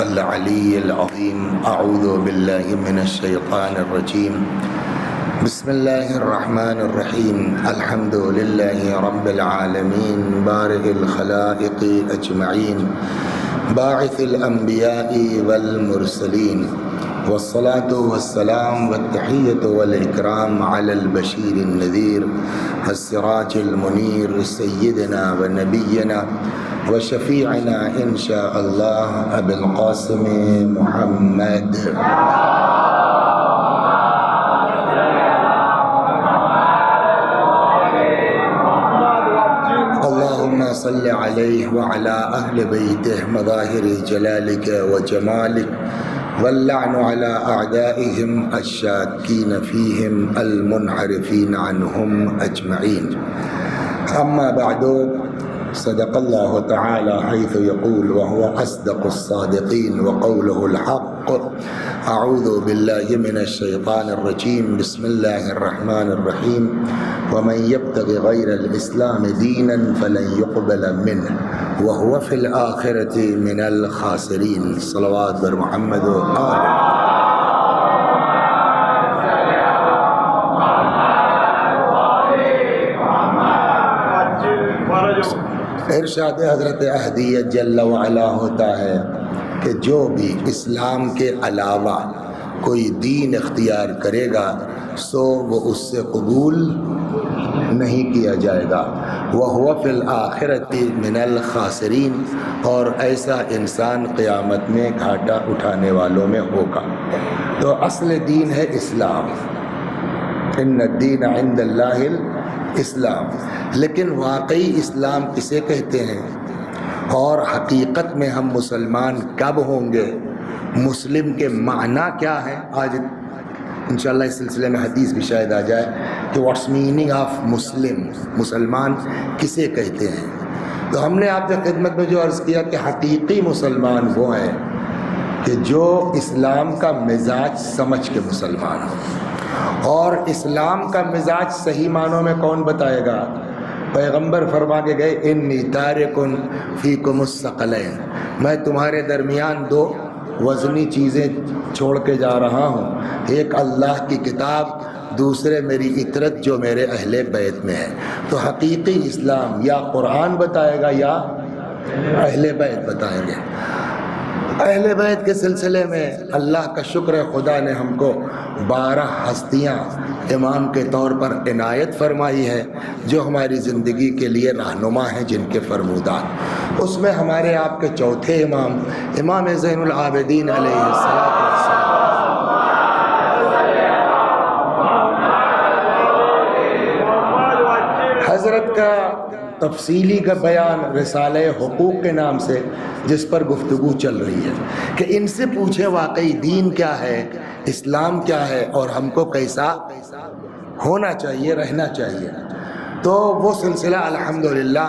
العلی العظیم اعوذ باللہ من الشیطان الرجیم بسم اللہ الرحمن الرحیم الحمد للہ رب العالمین بارئ الخلائق اجمعین باعث الانبیاء والمرسلین والصلاة والسلام والتحیۃ والاکرام علی البشیر النذیر السراج المنیر سیدنا ونبینا وشفیعنا انشاء اللہ ابی القاسم محمد اللہم صل علیہ وعلی اہل بیتہ مظاہر جلالک وجمالک واللعن علی اعدائہم الشاکین فیہم المنحرفین عنہم اجمعین اما بعد صدق اللہ تعالی حیث یقول وهو اصدق الصادقین وقوله الحق اعوذ باللہ من الشیطان الرجیم بسم اللہ الرحمن الرحیم ومن يبتغ غیر الاسلام دینا فلن يقبل منه وهو في الآخرة من الخاسرین صلوات بر محمد و آل ارشاد حضرت احدیت جل وعلا ہوتا ہے کہ جو بھی اسلام کے علاوہ کوئی دین اختیار کرے گا سو وہ اس سے قبول نہیں کیا جائے گا وَهُوَ فِي الْآخِرَةِ مِنَ الْخَاسِرِينَ اور ایسا انسان قیامت میں گھاٹا اٹھانے والوں میں ہوگا۔ تو اصل دین ہے اسلام، ان الدین عند اللہ اسلام، لیکن واقعی اسلام کسے کہتے ہیں اور حقیقت میں ہم مسلمان کب ہوں گے، مسلم کے معنی کیا ہے؟ آج انشاءاللہ اس سلسلے میں حدیث بھی شاید آ جائے کہ واٹس میننگ آف مسلم، مسلمان کسے کہتے ہیں۔ تو ہم نے آپ کی خدمت میں جو عرض کیا کہ حقیقی مسلمان وہ ہیں کہ جو اسلام کا مزاج سمجھ کے مسلمان ہو، اور اسلام کا مزاج صحیح معنوں میں کون بتائے گا؟ پیغمبر فرما کے گئے انی تارکن فیکم الثقلین، میں تمہارے درمیان دو وزنی چیزیں چھوڑ کے جا رہا ہوں، ایک اللہ کی کتاب، دوسرے میری اطرت جو میرے اہل بیت میں ہے۔ تو حقیقی اسلام یا قرآن بتائے گا یا اہل بیت بتائیں گے۔ اہل بیت کے سلسلے میں اللہ کا شکر ہے، خدا نے ہم کو 12 ہستیاں امام کے طور پر عنایت فرمائی ہے جو ہماری زندگی کے لیے رہنما ہیں، جن کے فرمودات۔ اس میں ہمارے آپ کے چوتھے امام، امام زین العابدین علیہ السلام، حضرت کا تفصیلی کا بیان رسالہ حقوق کے نام سے جس پر گفتگو چل رہی ہے کہ ان سے پوچھے واقعی دین کیا ہے، اسلام کیا ہے اور ہم کو کیسا ہونا چاہیے، رہنا چاہیے۔ تو وہ سلسلہ الحمدللہ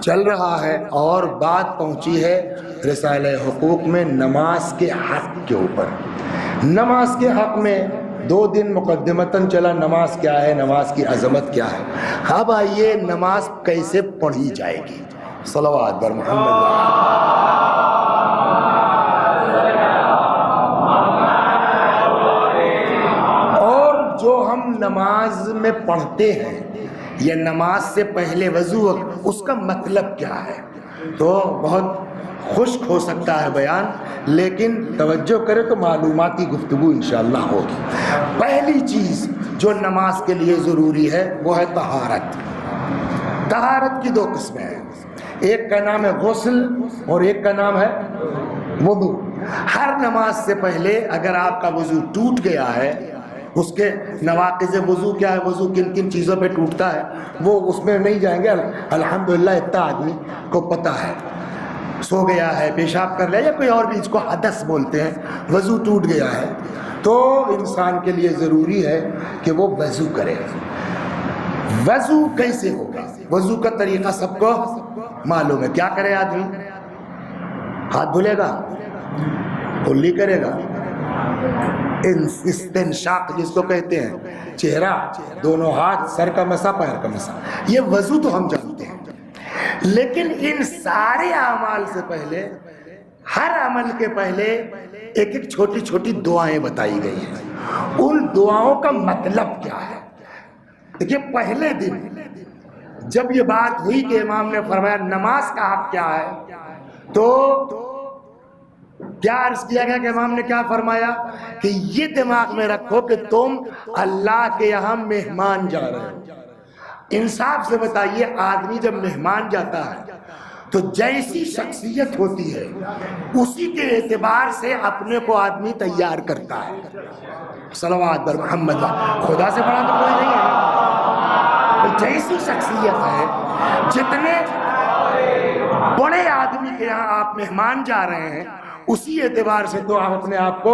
چل رہا ہے اور بات پہنچی ہے رسالہ حقوق میں نماز کے حق کے اوپر۔ نماز کے حق میں 2 دن مقدمتاً چلا نماز کیا ہے، نماز کی عظمت کیا ہے۔ اب آئیے نماز کیسے پڑھی جائے گی، صلوات بر محمد۔ اور جو ہم نماز میں پڑھتے ہیں یا نماز سے پہلے وضو، اس کا مطلب کیا ہے؟ تو بہت خشک ہو سکتا ہے بیان، لیکن توجہ کرے تو معلوماتی گفتگو انشاءاللہ ہوگی۔ پہلی چیز جو نماز کے لیے ضروری ہے وہ ہے طہارت۔ طہارت کی 2 قسمیں ہیں، ایک کا نام ہے غسل اور ایک کا نام ہے وضو۔ ہر نماز سے پہلے اگر آپ کا وضو ٹوٹ گیا ہے، اس کے نواقض وضو کیا ہے، وضو کن کن چیزوں پہ ٹوٹتا ہے، وہ اس میں نہیں جائیں گے، الحمدللہ اتنا آدمی کو پتہ ہے۔ سو گیا ہے، پیشاب کر لیا یا کوئی اور بھی اس کو حدث بولتے ہیں، وضو ٹوٹ گیا ہے تو انسان کے لیے ضروری ہے کہ وہ وضو کرے۔ وضو کیسے ہوگا؟ وضو کا طریقہ سب کو معلوم ہے۔ کیا کرے آدمی؟ ہاتھ دھلے گا، کلی کرے گا، استنشاق جس کو کہتے ہیں، چہرہ، دونوں ہاتھ، سر کا مسا، پیر کا مسا، یہ وضو تو ہم جانتے ہیں۔ لیکن ان سارے اعمال سے پہلے ہر عمل کے پہلے ایک ایک چھوٹی چھوٹی دعائیں بتائی گئی ہیں. ان دعاؤں کا مطلب کیا ہے؟ دیکھیے پہلے دن جب یہ بات ہوئی کہ امام نے فرمایا نماز کا حق کیا ہے، تو کیا عرض کیا گیا کہ امام نے کیا فرمایا کہ یہ دماغ میں رکھو کہ تم اللہ کے یہاں مہمان جا رہے ہو. انصاف سے بتائیے، آدمی جب مہمان جاتا ہے تو جیسی شخصیت ہوتی ہے اسی کے اعتبار سے اپنے کو آدمی تیار کرتا ہے. صلوات بر محمد، خدا سے بڑا تو کوئی نہیں ہے. جیسی شخصیت ہے، جتنے بڑے آدمی کے یہاں آپ مہمان جا رہے ہیں اسی اعتبار سے تو آپ اپنے آپ کو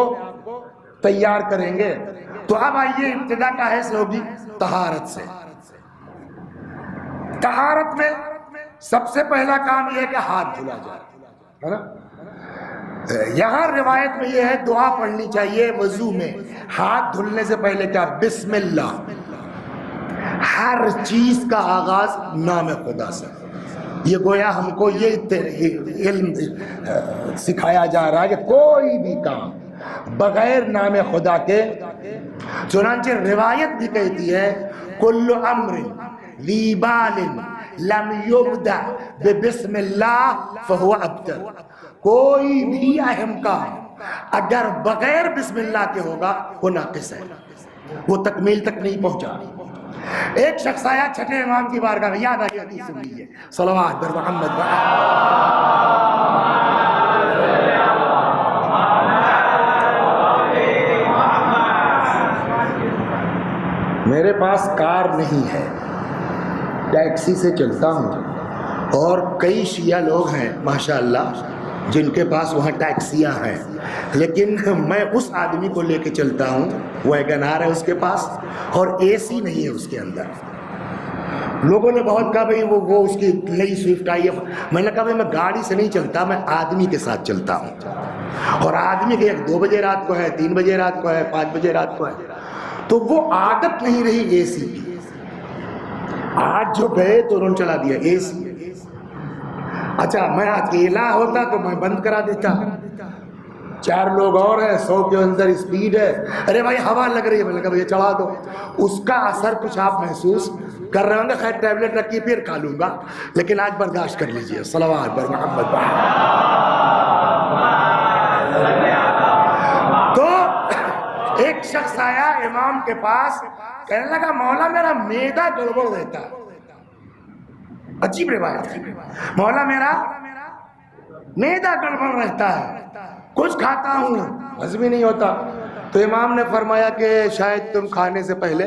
تیار کریں گے. تو اب آئیے ابتدا کہاں سے ہوگی؟ طہارت سے. طہارت میں سب سے پہلا کام یہ ہے کہ ہاتھ دھلا جائے، ہے نا؟ یہاں روایت میں یہ ہے دعا پڑھنی چاہیے وضو میں. ہاتھ دھلنے سے پہلے کیا؟ بسم اللہ. ہر چیز کا آغاز نام خدا سے. یہ گویا ہم کو یہ علم سکھایا جا رہا ہے کہ کوئی بھی کام بغیر نام خدا کے، چنانچہ روایت بھی کہتی ہے کل امر ذی بال لم یبدأ ببسم اللہ فہو ابتر. کوئی بھی اہم کام اگر بغیر بسم اللہ کے ہوگا وہ ناقص ہے، وہ تکمیل تک نہیں پہنچا. ایک شخص آیا چھٹے امام کی بارگاہ میں، یاد آئی حدیث سن لیجیے. صلوات بر محمد. میرے پاس کار نہیں ہے، ٹیکسی سے چلتا ہوں، اور کئی شیعہ لوگ ہیں ماشاءاللہ جن کے پاس وہاں ٹیکسیاں ہیں، لیکن میں اس آدمی کو لے کے چلتا ہوں، ویگن آر ہے اس کے پاس اور اے سی نہیں ہے اس کے اندر. لوگوں نے بہت کہا بھئی وہ اس کی نئی سوئفٹ آئی ہے. میں نے کہا بھئی میں گاڑی سے نہیں چلتا، میں آدمی کے ساتھ چلتا ہوں، اور آدمی کے 2 بجے رات کو ہے، 3 بجے رات کو ہے، 5 بجے رات کو ہے، تو وہ عادت نہیں رہی اے سی کی. آج جو گئے تو انہوں نے چلا دیا اے سی. اچھا میں اکیلا ہوتا تو میں بند کرا دیتا. 4 لوگ اور ہیں، 100 کے اندر اسپیڈ ہے، ارے بھائی ہوا لگ رہی ہے، میں نے کہا بھئی چڑھا دو. اس کا اثر کچھ آپ محسوس کر رہے ہوں گے. خیر ٹیبلٹ رکھیے پھر کھا لوں گا، لیکن آج برداشت کر لیجئے. صلوات بر محمد. تو ایک شخص آیا امام کے پاس، کہنے لگا مولا میرا معدہ گڑبڑ رہتا ہے. عجیب روایت ہے، مولا میرا معدہ گڑبڑ رہتا ہے، کچھ کھاتا ہوں ہضم ہی نہیں ہوتا. تو امام نے فرمایا کہ شاید تم کھانے سے پہلے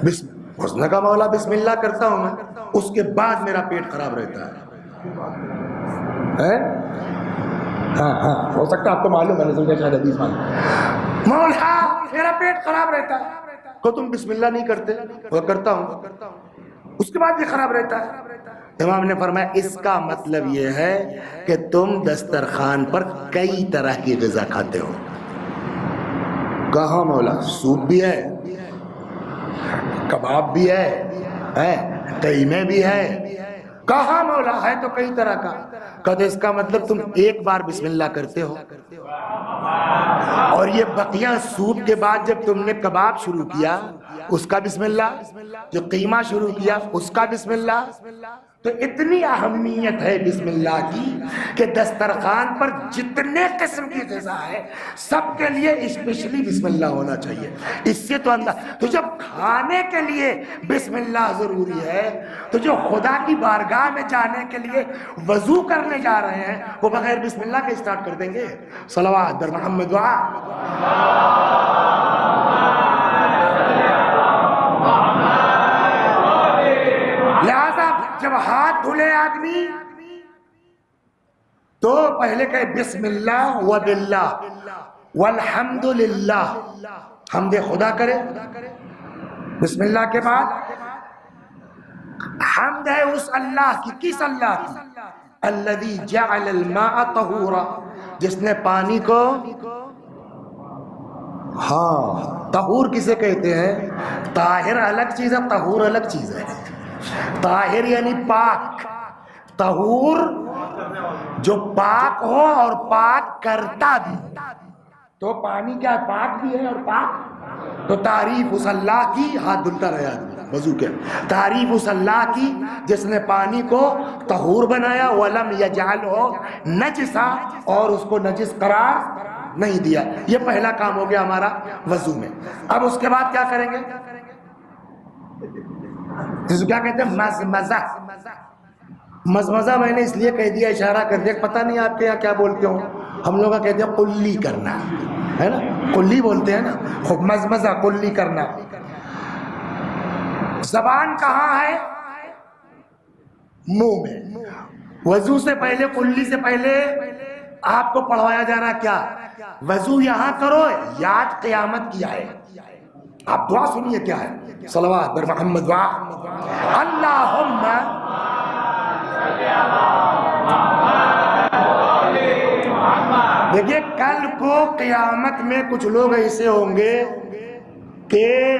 اس نے کہا مولا بسم اللہ کرتا ہوں میں، اس کے بعد میرا پیٹ خراب رہتا ہے. ہاں ہو سکتا آپ کو معلوم ہے، نے شاید حدیث معلوم. مولا میرا پیٹ خراب رہتا ہے. کو تم بسم اللہ نہیں کرتے؟ وہ کرتا ہوں، اس کے بعد بھی خراب رہتا ہے. امام نے فرمایا اس کا مطلب یہ ہے کہ تم دسترخوان پر کئی طرح کی غذا کھاتے ہو. کہاں مولا؟ سوپ بھی ہے، کباب بھی ہے، قیمے بھی ہے. کہاں مولا؟ ہے تو کئی طرح کا. کہتے اس کا مطلب تم ایک بار بسم اللہ کرتے ہو، اور یہ بقیہ سوپ کے بعد جب تم نے کباب شروع کیا اس کا بسم اللہ، جو قیمہ شروع کیا اس کا بسم اللہ. تو اتنی اہمیت ہے بسم اللہ کی کہ دسترخوان پر جتنے قسم کی غذا ہے سب کے لیے اسپیشلی بسم اللہ ہونا چاہیے. اس سے تو انداز، تو جب کھانے کے لیے بسم اللہ ضروری ہے تو جو خدا کی بارگاہ میں جانے کے لیے وضو کرنے جا رہے ہیں وہ بغیر بسم اللہ کے اسٹارٹ کر دیں گے؟ صلوات در محمد. لہذا جب ہاتھ دھلے آدمی تو پہلے کہے بسم اللہ و باللہ والحمد للہ، حمد خدا کرے. بسم اللہ کے بعد حمد ہے اس اللہ کی. کس اللہ کی؟ الذی جعل الماء طہورا، جس نے پانی کو، ہاں طہور کسے کہتے ہیں؟ طاہر الگ چیز ہے، طہور الگ چیز ہے. طاہر یعنی پاک، طہور جو پاک ہو اور پاک کرتا بھی ہو. تو پانی کیا پاک بھی ہے اور پاک. تو تعریف اس اللہ کی, ہاتھ دھلتا رہے آدمی وضو کے, تعریف اس اللہ کی جس نے پانی کو طہور بنایا, وَلَمْ يَجْعَلْهُ نَجِسًا, اور اس کو نجس قرار نہیں دیا. یہ پہلا کام ہو گیا ہمارا وضو میں. اب اس کے بعد کیا کریں گے؟ جس کو کیا کہتے ہیں مزمزہ. مزمزہ میں نے اس لیے کہہ دیا, اشارہ کر دیا, پتہ نہیں آپ کے یہاں کیا بولتے ہو. ہم لوگ کہتے ہیں قلی کرنا ہے نا, قلی بولتے ہیں نا, خوب مزمزہ قلی کرنا. زبان کہاں ہے؟ منہ میں. وضو سے پہلے, قلی سے پہلے آپ کو پڑھوایا جا رہا کیا؟ وضو یہاں کرو, یاد قیامت کی آئے. آپ دعا سنیے کیا ہے, صلوات بر محمد وا اللہم. دیکھیے کل کو قیامت میں کچھ لوگ ایسے ہوں گے کہ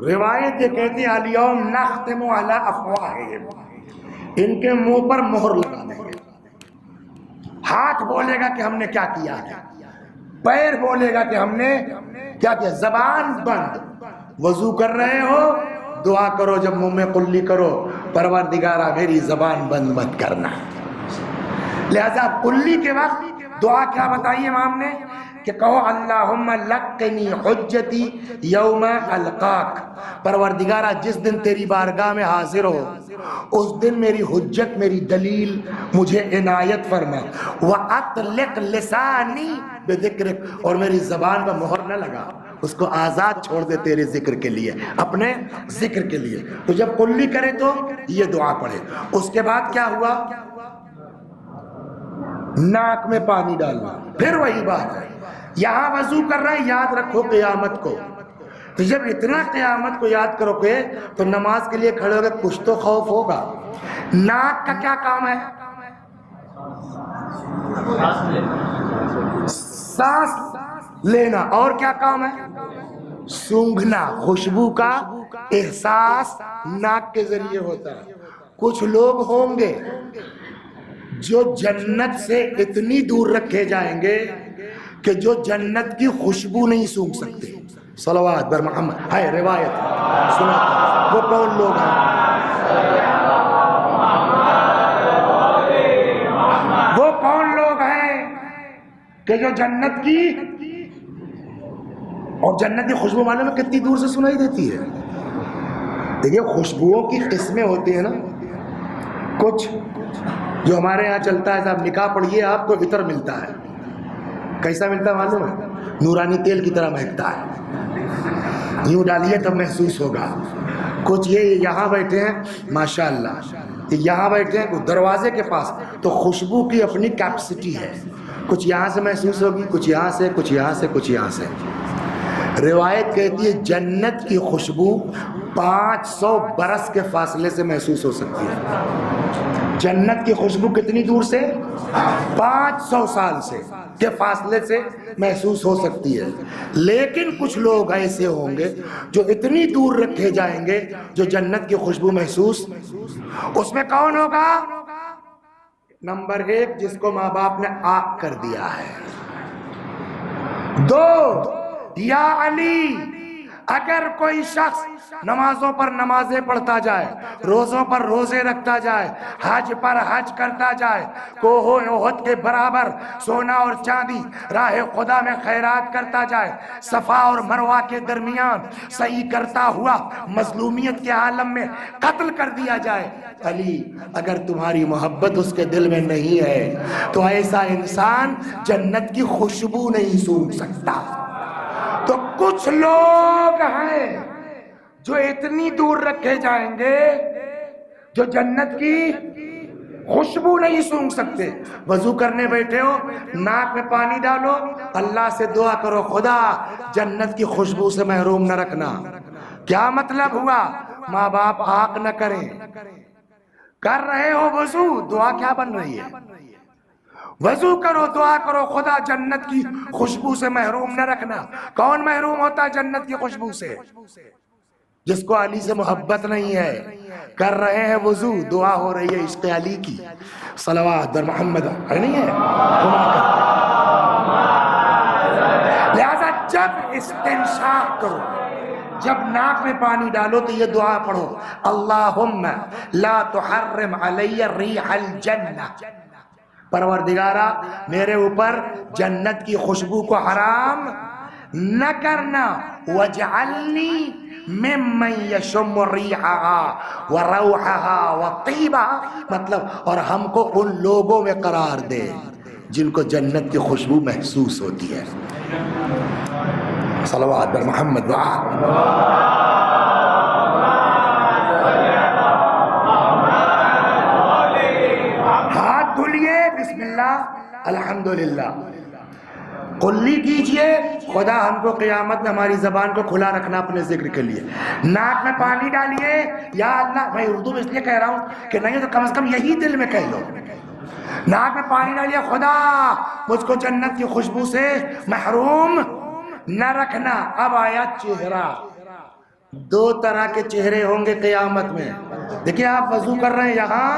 روایت یہ کہتی ہے الیوم نختم علی افواہہم, ان کے منہ پر مہر لگا دیں گے. ہاتھ بولے گا کہ ہم نے کیا کیا ہے, پیر بولے گا کہ ہم نے کیا کیا. زبان بند. وضو کر رہے ہو, دعا کرو جب منہ میں قلی کرو, پروردگارا میری زبان بند مت کرنا. لہذا قلی کے وقت دعا کیا بتائی امام نے کہ کہو اللہم لقنی حجتی یوم القاک, پروردگارا جس دن تیری بارگاہ میں حاضر ہو اس دن میری حجت, میری دلیل مجھے عنایت فرما. وَأَطْلِقْ لِسَانِي بِذِكْرِكَ, اور میری زبان پر مہر نہ لگا, اس کو آزاد چھوڑ دے تیرے ذکر کے لیے, اپنے ذکر کے لیے. تو جب قلی کرے تو یہ دعا پڑھے. اس کے بعد کیا ہوا؟ ناک میں پانی ڈالنا. پھر وہی بات ہے, یہاں وضو کر رہے ہیں, یاد رکھو قیامت کو. تو جب اتنا قیامت کو یاد کرو گے تو نماز کے لیے کھڑے ہو گئے, کچھ تو خوف ہوگا. ناک کا کیا کام ہے؟ سانس لینا. اور کیا کام ہے؟ سونگھنا. خوشبو کا احساس ناک کے ذریعے ہوتا ہے. کچھ لوگ ہوں گے جو جنت سے اتنی دور رکھے جائیں گے کہ جو جنت کی خوشبو نہیں سونگھ سکتے. صلوات بر محمد. ہے روایت سنا. وہ کون لوگ ہیں؟ وہ کون لوگ ہیں کہ جو جنت کی, اور جنت کی خوشبو معلوم ہے کتنی دور سے سنائی دیتی ہے. دیکھیے خوشبوؤں کی قسمیں ہوتی ہیں نا. کچھ جو ہمارے ہاں چلتا ہے, صاحب نکاح پڑھیے آپ کو عطر ملتا ہے. کیسا ملتا ہے معلوم ہے؟ نورانی تیل کی طرح مہکتا ہے, یوں ڈالیے تب محسوس ہوگا. کچھ یہ یہاں بیٹھے ہیں ماشاءاللہ, یہاں بیٹھے ہیں دروازے کے پاس, تو خوشبو کی اپنی کیپسٹی ہے. کچھ یہاں سے محسوس ہوگی, کچھ یہاں سے, کچھ یہاں سے, کچھ یہاں سے. روایت کہتی ہے جنت کی خوشبو 500 برس کے فاصلے سے محسوس ہو سکتی ہے. جنت کی خوشبو کتنی دور سے؟ 500 سال سے کے فاصلے سے محسوس ہو سکتی ہے. لیکن کچھ لوگ ایسے ہوں گے جو اتنی دور رکھے جائیں گے جو جنت کی خوشبو محسوس. اس میں کون ہوگا؟ نمبر 1 جس کو ماں باپ نے آگ کر دیا ہے. 2 یا علی, اگر کوئی شخص نمازوں پر نمازیں پڑھتا جائے, روزوں پر روزے رکھتا جائے, حج پر حج کرتا جائے, کوہ احد کے برابر سونا اور چاندی راہ خدا میں خیرات کرتا جائے, صفا اور مروہ کے درمیان صحیح کرتا ہوا مظلومیت کے عالم میں قتل کر دیا جائے, علی اگر تمہاری محبت اس کے دل میں نہیں ہے تو ایسا انسان جنت کی خوشبو نہیں سونگھ سکتا. تو کچھ لوگ ہیں جو اتنی دور رکھے جائیں گے جو جنت کی خوشبو نہیں سونگھ سکتے. وضو کرنے بیٹھے ہو, ناک میں پانی ڈالو, اللہ سے دعا کرو خدا جنت کی خوشبو سے محروم نہ رکھنا. کیا مطلب ہوا؟ ماں باپ آگ نہ کریں. کر رہے ہو وضو, دعا کیا بن رہی ہے؟ وضو کرو, دعا کرو خدا جنت کی خوشبو سے محروم نہ رکھنا. کون محروم ہوتا ہے جنت کی خوشبو سے؟ جس کو علی سے محبت نہیں ہے، کر رہے ہیں وضو، دعا ہو رہی ہے عشق علی کی، صلوات بر محمد ہے نہیں ہے، لہذا جب استنشاق کرو، جب ناک میں پانی ڈالو تو یہ دعا پڑھو، اللہم لا تحرم علی ریح الجنہ، پروردگارا میرے اوپر جنت کی خوشبو کو حرام نہ کرنا، وَاجْعَلْنِي مِمَّن يَشُمُّ رِيحَهَا وَرَوْحَهَا وَطِيبَهَا، مطلب اور ہم کو ان لوگوں میں قرار دے جن کو جنت کی خوشبو محسوس ہوتی ہے، صلوات بر محمد ہاتھ دھلیے، بسم اللہ الحمدللہ، قلی کیجئے، خدا ہم کو قیامت میں ہماری زبان کو کھلا رکھنا اپنے ذکر کے لیے، ناک میں پانی ڈالیے، یا اللہ، میں اردو میں اس لیے کہہ رہا ہوں کہ نہیں تو کم از کم یہی دل میں کہہ لو، ناک میں پانی ڈالیے، خدا مجھ کو جنت کی خوشبو سے محروم نہ رکھنا۔ اب آیا چہرہ، دو طرح کے چہرے ہوں گے قیامت میں، دیکھیں آپ وضو کر رہے ہیں یہاں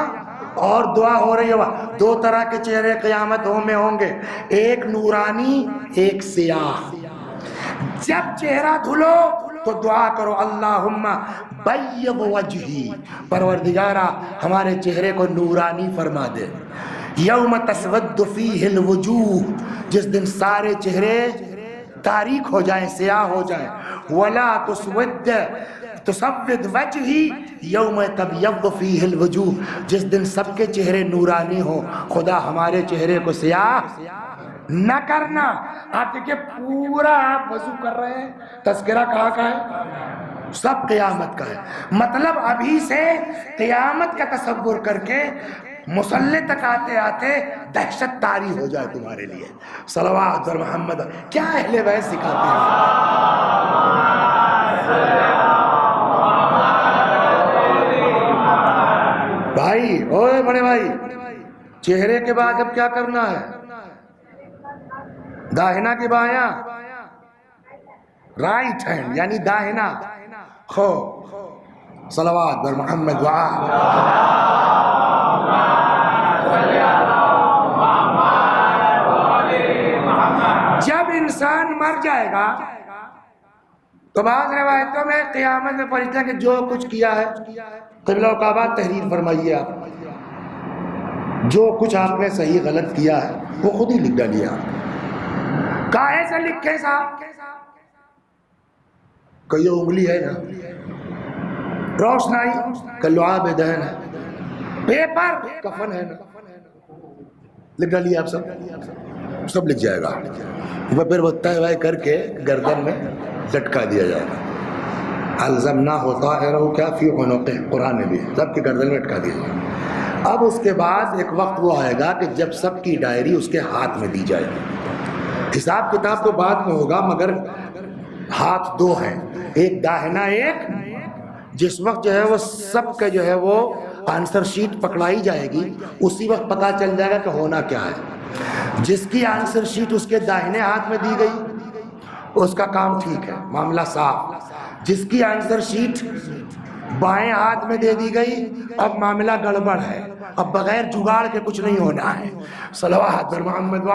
اور دعا ہو رہی ہے، دو طرح کے چہرے قیامت میں ہوں گے، ایک نورانی ایک سیاہ۔ جب چہرہ دھلو تو دعا کرو، اللہم بیض وجہی، پروردگارا ہمارے چہرے کو نورانی فرما دے، یوم تسود فیہ الوجوہ، جس دن سارے چہرے تاریک ہو جائیں، سیاہ ہو جائیں، ولا تسود وجہی یوم تبیض فیہ الوجوہ، جس دن سب کے چہرے نورانی ہوں، خدا ہمارے چہرے کو سیاہ نہ کرنا۔ آپ دیکھیں پورا آپ وضو کر رہے ہیں، تذکرہ کہاں کا ہے؟ سب قیامت کا ہے، مطلب ابھی سے قیامت کا تصور کر کے مصلی تک آتے آتے دہشت طاری ہو جائے تمہارے لیے، صلوات اور محمد، کیا اہل بیت سکھاتے ہیں۔ بھائی، اوے بڑے بھائی، چہرے کے بعد اب کیا کرنا ہے؟ داہنا کی بایاں، رائٹ ہینڈ یعنی داہنا، خو صلوات بر محمد جب انسان مر جائے گا تو بعض روایتوں میں قیامت میں پہنچتا ہے کہ جو کچھ کیا ہے، قبلہ و کعبہ تحریر فرمائیے آپ، جو کچھ آپ نے صحیح غلط کیا ہے وہ خود ہی لکھ ڈالیے آپ، کاہے سے لکھے صاحب؟ کہ یہ انگلی ہے نا، روشنائی کہ لعاب دہن ہے، پیپر کفن ہے نا، لکھ ڈالیے آپ، سب لکھ جائے گا، وہ پھر وہ تہوائے کر کے گردن میں لٹکا دیا جائے گا، الزمناہ طائرہ کیا فی عنقہ، قرآن میں بھی سب کی گردن میں لٹکا دیا جائے گا۔ اب اس کے بعد ایک وقت وہ آئے گا کہ جب سب کی ڈائری اس کے ہاتھ میں دی جائے گی، حساب کتاب تو بعد میں ہوگا، مگر ہاتھ دو ہیں، ایک داہنا ایک، جس وقت جو ہے وہ سب کا جو ہے وہ آنسر شیٹ پکڑائی جائے گی، اسی وقت پتہ چل جائے گا کہ ہونا کیا ہے۔ جس کی آنسر شیٹ اس کے داہنے ہاتھ میں دی گئی اس کا کام ٹھیک ہے، معاملہ صاف، جس کی آنسر شیٹ بائیں ہاتھ میں دے دی گئی اب معاملہ گڑبڑ ہے، اب بغیر جگاڑ کے کچھ نہیں ہونا ہے، صلوات بر محمد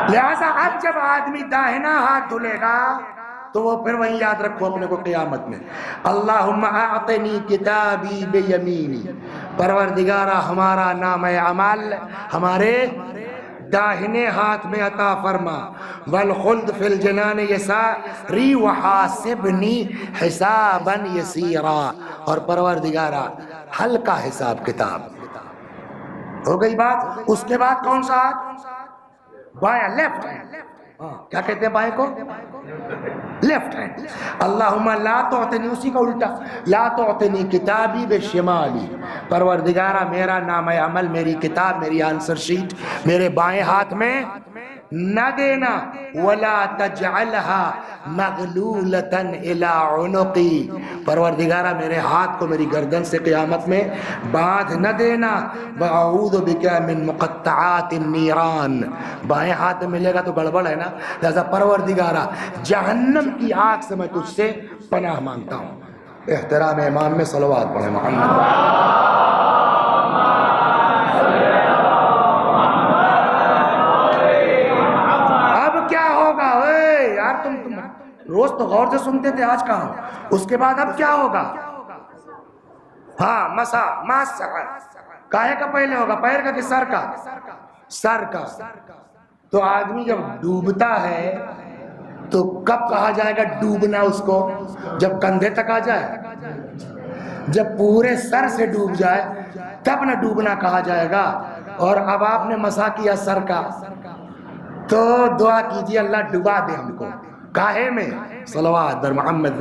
لہذا اب جب آدمی داہنا ہاتھ دھلے گا تو وہ پھر وہیں یاد رکھو اپنے کو قیامت میں، اللہم اعطنی کتابی بیمینی، پروردگارہ ہمارا نام عمل ہمارے داہنے ہاتھ میں عطا فرما، والخلد فی الجنان یساری وحاسبنی حسابا یسیرا، اور پروردگارہ ہلکا حساب کتاب، ہو گئی بات۔ اس کے بعد کون سا ہاتھ؟ بایاں، لیفٹ ہینڈ، کیا کہتے ہیں بائیں کو؟ لیفٹ ہینڈ، اللہم لا تعطنی، اسی کا الٹا، لا تعطنی کتابی بشمالی، پروردگارہ میرا نام عمل، میری کتاب، میری آنسر شیٹ میرے بائیں ہاتھ میں نہ دینا، ولا تجعلها مغلولۃ الی عنقی، پروردگارہ میرے ہاتھ کو میری گردن سے قیامت میں باندھ نہ دینا، واعوذ بک من مقطعات النیران، بائیں ہاتھ میں ملے گا تو گڑبڑ ہے نا، لہذا پروردگارہ جہنم کی آگ سے میں تجھ سے پناہ مانگتا ہوں۔ احترام امام میں صلوات پڑھیں محمد۔ تم روز تو غور سے سنتے تھے، آج کہاں؟ اس کے بعد اب کیا ہوگا؟ ہاں مسا کاہے کا پہلے ہوگا، پیر کا کہ سر کا؟ سر کا۔ تو آدمی جب ڈوبتا ہے تو کب کہا جائے گا ڈوبنا اس کو؟ جب کندھے تک آ جائے، جب پورے سر سے ڈوب جائے تب نہ ڈوبنا کہا جائے گا۔ اور اب آپ نے مسا کیا سر کا، تو دعا کیجئے اللہ ڈبا دے ہم کو، کاہے میں؟ صلوات در محمد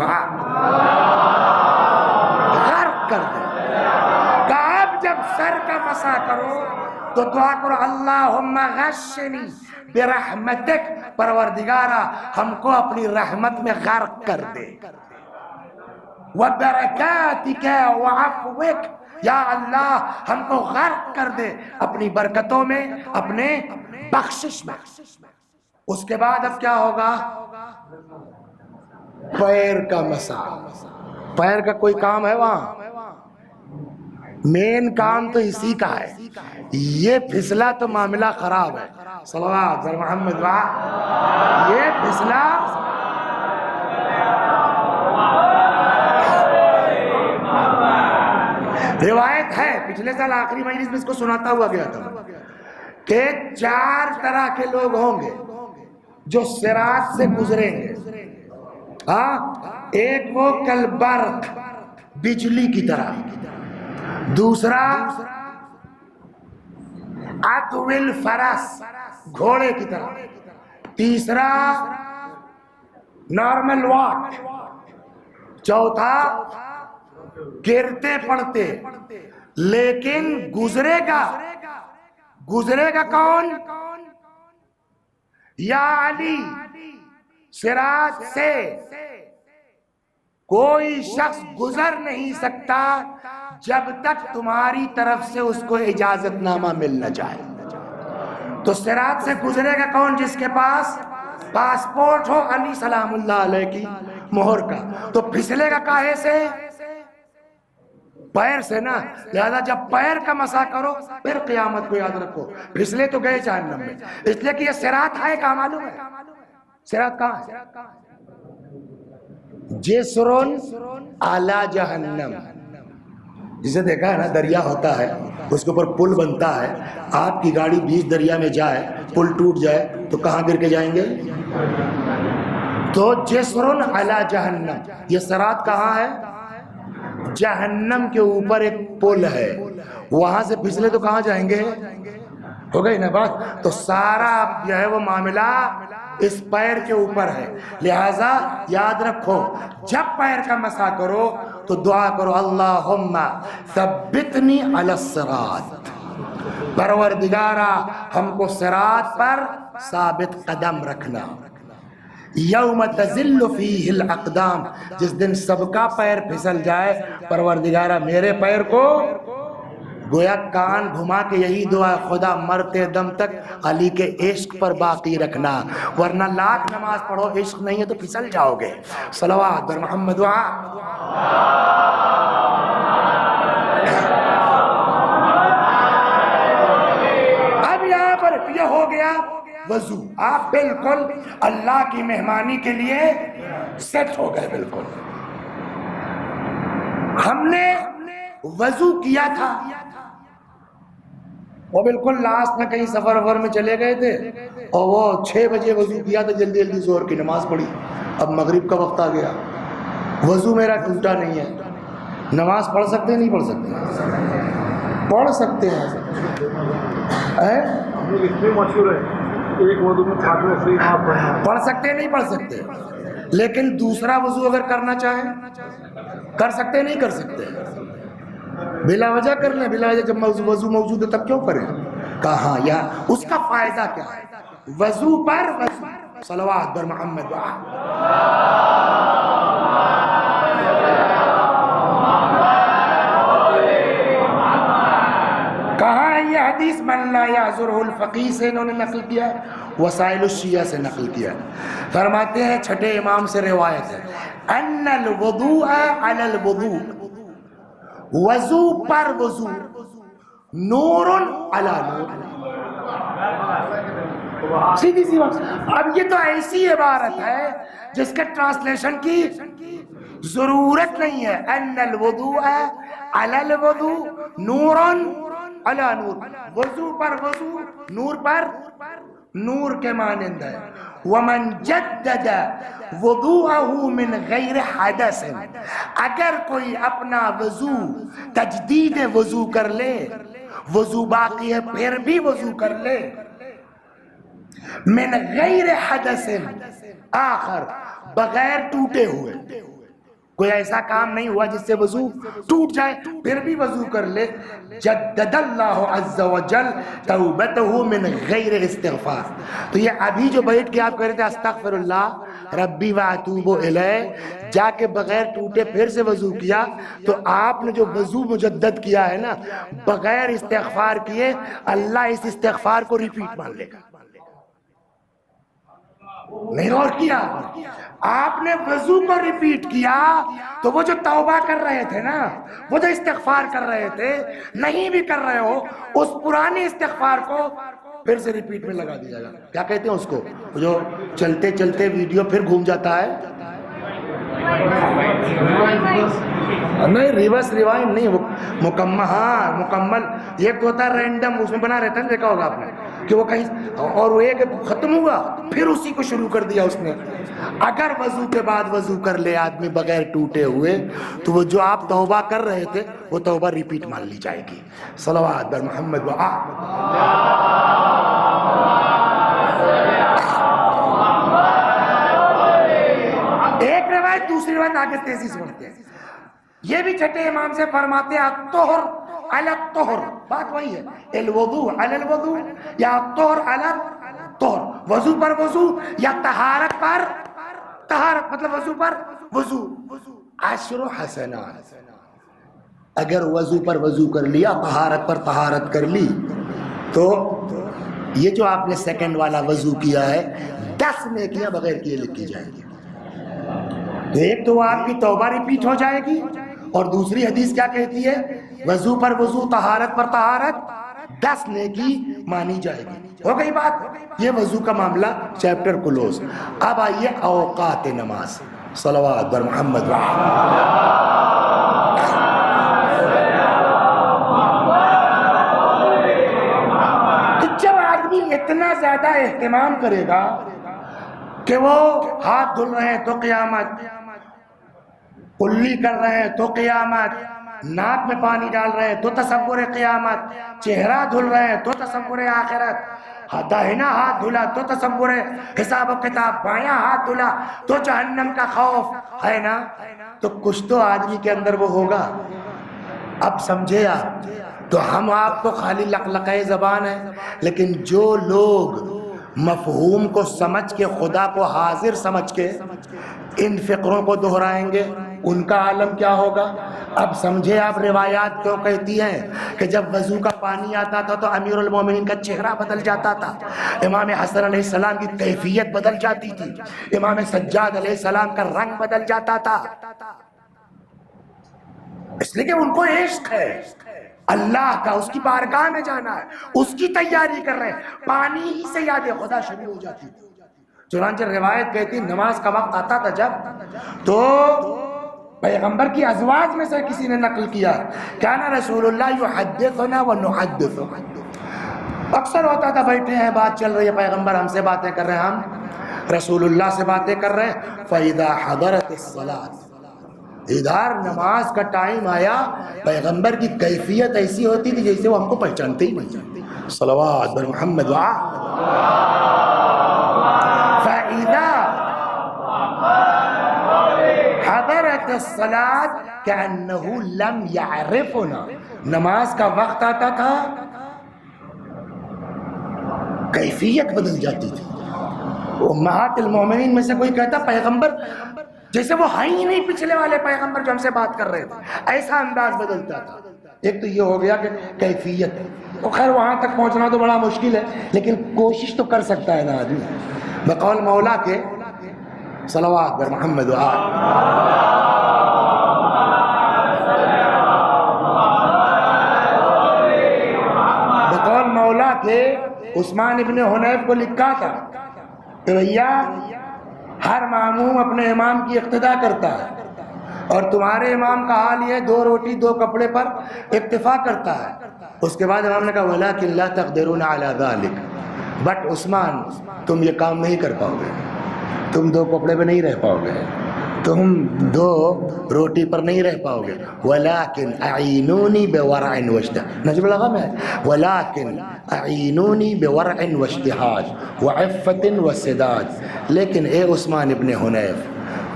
غرق کر دے۔ اب جب سر کا مسا کرو تو دعا کرو اللہم غشنی برحمتک، پروردگارہ ہم کو اپنی رحمت میں غرق کر دے، وبرکاتک وعفوک، یا اللہ ہم کو غرق کر دے اپنی برکتوں میں، اپنے بخشش میں۔ اس کے بعد اب کیا ہوگا؟ پیر کا مسا۔ پیر کا کوئی کام ہے وہاں؟ مین کام تو اسی کا ہے، یہ پھسلا تو معاملہ خراب ہے۔ صلوات بر محمد یہ پھسلا روایت ہے، پچھلے سال آخری مجلس میں اس کو سناتا ہوا گیا تھا کہ 4 طرح کے لوگ ہوں گے جو صراط سے گزریں گے۔ ایک وہ کالبرق، بجلی کی طرح، دوسرا عدو الفرس، گھوڑے کی طرح، تیسرا نارمل واک، چوتھا گرتے پڑتے، لیکن گزرے گا کون؟ یا علی، صراط سے کوئی شخص گزر نہیں سکتا جب تک تمہاری طرف سے اس کو اجازت نامہ مل نہ جائے۔ تو صراط سے گزرے گا کون؟ جس کے پاس پاسپورٹ ہو علی سلام اللہ علیہ کی مہر کا۔ تو پھسلے گا کاہے سے؟ پیر سے نا، لہذا جب پیر کا مسا کرو پھر قیامت کو یاد رکھو، پھسلے تو گئے جہنم میں، اس لیے کہ یہ صراط ہے، کہاں معلوم ہے؟ صراط کہاں ہے؟ جسرن علی جہنم، جسے دیکھا ہے نا دریا ہوتا ہے، اس کے اوپر پل بنتا ہے، آپ کی گاڑی بیچ دریا میں جائے، پل ٹوٹ جائے تو کہاں گر کے جائیں گے؟ تو جسرن علی جہنم، یہ صراط کہاں ہے؟ جہنم کے اوپر ایک پل ہے، وہاں سے پھسلے تو کہاں جائیں گے؟ ہو گئی نا بات؟ تو سارا جو ہے وہ معاملہ اس پیر کے اوپر ہے، لہذا یاد رکھو جب پیر کا مسا کرو تو دعا کرو اللہم ثبتنی علی الصراط، پروردگارہ ہم کو صراط پر ثابت قدم رکھنا۔ یوم تزل فیہ الاقدام، جس دن سب کا پیر پھسل جائے، پروردگارہ میرے پیر کو، گویا کان گھما کے یہی دعا، خدا مرتے دم تک علی کے عشق پر باقی رکھنا، ورنہ لاکھ نماز پڑھو عشق نہیں ہے تو پھسل جاؤ گے۔ صلوات بر محمد اب یہاں پر یہ ہو گیا وضو، آپ بالکل اللہ کی مہمانی کے لیے سیٹ ہو گئے۔ بالکل ہم نے وضو کیا تھا، وہ بالکل لاسٹ میں کہیں سفر میں چلے گئے تھے، اور وہ 6 بجے وضو کیا تھا، جلدی جلدی ظہر کی نماز پڑھی، اب مغرب کا وقت آ گیا، وضو میرا ٹوٹا نہیں ہے، نماز پڑھ سکتے ہیں نہیں پڑھ سکتے؟ پڑھ سکتے ہیں، پڑھ سکتے ہیں نہیں پڑھ سکتے، لیکن دوسرا وضو اگر کرنا چاہیں کر سکتے ہیں نہیں کر سکتے؟ بلا وجہ کر لیں، بلا وجہ جب وضو موجود ہے تب کیوں کریں؟ کہاں یا اس کا فائدہ کیا ہے؟ وضو پر وضو. صلوات بر محمد و کہاں ہے یہ حدیث؟ من لا یعذرہ الفقیہ سے انہوں نے نقل کیا ہے، وسائل الشیعہ سے نقل کیا ہے. فرماتے ہیں چھٹے امام سے روایت ہے ان الوضوء علی الوضوء، وضو پر وضو، نور علی نور. سیدھی سی بات. اب یہ تو ایسی عبارت ہے جس کے ٹرانسلیشن کی ضرورت نہیں ہے. ان الوضوء علی الوضوء نور علی نور، وضو پر وضو، نور پر نور کے مانند ہے. ومن جدد وضوءه من غیر حدث، اگر کوئی اپنا وضو تجدید وضو کر لے، وضو باقی ہے پھر بھی وضو کر لے، من غیر حدث آخر، بغیر ٹوٹے ہوئے، کوئی ایسا کام نہیں ہوا جس سے وضو ٹوٹ جائے پھر بھی وضو کر لے، جدد اللہ عز وجل توبتہ من غیر استغفار. تو یہ ابھی جو بیٹھ کے آپ کہہ رہے تھے استغفر اللہ ربی واتوب الیہ، جا کے بغیر ٹوٹے پھر سے وضو کیا، تو آپ نے جو وضو مجدد کیا ہے نا بغیر استغفار کیے، اللہ اس استغفار کو ریپیٹ مان لے گا. نہیں اور کیا آپ نے وضو کو ریپیٹ کیا تو وہ جو توبہ کر رہے تھے نا، وہ جو استغفار کر رہے تھے، نہیں بھی کر رہے ہو، اس پرانے استغفار کو پھر سے ریپیٹ میں لگا دیا جائے گا. کیا کہتے ہیں اس کو جو چلتے چلتے ویڈیو پھر گھوم جاتا ہے؟ نہیں ریورس ریوائنڈ نہیں، مکمل. ہاں مکمل. ایک تو ہوتا ہے رینڈم، اس میں بنا رہتا ہے، دیکھا ہوگا آپ نے کہ وہ کہیں اور وہ ایک ختم ہوا پھر اسی کو شروع کر دیا اس نے. اگر وضو کے بعد وضو کر لے آدمی بغیر ٹوٹے ہوئے تو وہ جو آپ توبہ کر رہے تھے وہ توبہ ریپیٹ مان لی جائے گی. صلوات بر محمد و ایک روایت دوسری روایت آگے تیزی سے بڑھتے ہیں. یہ بھی چھٹے امام سے فرماتے ہیں الطہر علی الطہر، بات وہی ہے، الوضوء علی الوضوء یا الطہر علی الطہر، وضو پر وضو یا طہارت پر طہارت، مطلب وضو پر وضو. عشر حسنات، اگر وضو پر وضو کر لیا، طہارت پر طہارت کر لی، تو یہ جو آپ نے سیکنڈ والا وضو کیا ہے 10 نیکیاں بغیر کیے لکھی جائیں گی. ایک تو وہ آپ کی توبہ ریپیٹ ہو جائے گی، اور دوسری حدیث کیا کہتی ہے؟ وضو پر وضو، طہارت پر طہارت، 10 نیکی مانی جائے گی. ہو گئی بات. یہ وضو کا معاملہ چیپٹر کلوز. اب آئیے اوقات نماز. صلوات بر محمد و تو جب آدمی اتنا زیادہ اہتمام کرے گا کہ وہ ہاتھ دھل رہے ہیں تو قیامت، کلی کر رہے ہیں تو قیامت، ناک میں پانی ڈال رہے ہیں تو تصور قیامت، چہرہ دھل رہے ہیں تو تصور آخرت، داہنا ہاتھ دھلا تو تصور حساب و کتاب، بایاں ہاتھ دھلا تو جہنم کا خوف ہے نا، تو کچھ تو آدمی کے اندر وہ ہوگا. اب سمجھے آپ؟ تو ہم آپ کو خالی لقلقۂ زبان ہے، لیکن جو لوگ مفہوم کو سمجھ کے، خدا کو حاضر سمجھ کے ان فقروں کو دہرائیں گے، ان کا عالم کیا ہوگا. اب سمجھے آپ روایات کیوں کہتی ہیں کہ جب وضو کا پانی آتا تھا تو امیر المومنین کا چہرہ بدل جاتا تھا، امام حسن علیہ السلام کی کیفیت بدل جاتی تھی، امام سجاد علیہ السلام کا رنگ بدل جاتا تھا، اس لیے کہ ان کو عشق ہے اللہ کا، اس کی بارگاہ میں جانا ہے، اس کی تیاری کر رہے ہیں، پانی ہی سے یاد خدا شروع ہو جاتی تھی. چنانچہ روایت کہتی نماز کا وقت آتا تھا جب، تو پیغمبر کی ازواج میں سے کسی نے نقل کیا کانا رسول اللہ یحدثنا ونحدث، اکثر ہوتا تھا بیٹھے ہیں بات چل رہی ہے، پیغمبر ہم سے باتیں کر رہے ہیں، ہم رسول اللہ سے باتیں کر رہے ہیں. فَإِذَا حَضَرَتِ الصَّلَاةِ، ادھر نماز کا ٹائم آیا، پیغمبر کی کیفیت ایسی ہوتی تھی جیسے وہ ہم کو پہچانتے ہی نہیں. صلوات بر محمد و فَإِذَا حضرت الصلاة كأنه لم يعرفنا، نماز کا وقت آتا تھا کیفیت بدل جاتی تھی. امہات المومنین میں سے کوئی کہتا پیغمبر جیسے وہ ہیں ہی نہیں پچھلے والے پیغمبر جو ہم سے بات کر رہے تھے, ایسا انداز بدلتا تھا. ایک تو یہ ہو گیا کہ کیفیت, تو خیر وہاں تک پہنچنا تو بڑا مشکل ہے, لیکن کوشش تو کر سکتا ہے نا آدمی. بقول مولا کے صلوات بر محمد و آل. بقول مولا کے عثمان ابن حنیف کو لکھا تھا کہ بھیا ہر ماموم اپنے امام کی اقتدا کرتا ہے, اور تمہارے امام کا حال یہ 2 روٹی 2 کپڑے پر اکتفا کرتا ہے. اس کے بعد امام نے کہا وَلَكِنْ لَا تَقْدِرُونَ عَلَى ذَلِكَ, بٹ عثمان تم یہ کام نہیں کر پاؤ گے, تم 2 کپڑے پہ نہیں رہ پاؤ گے, تم 2 روٹی پر نہیں رہ پاؤ گے. وَلَكِنْ أَعِينُونِي بِوَرْعٍ وَاجْتِهَادٍ, نجم لگا میں وَلَكِنْ أَعِينُونِي بِوَرْعٍ وَاجْتِهَادٍ وَعِفَّةٍ وَسِدَادٍ. لیکن اے عثمان ابن حنیف,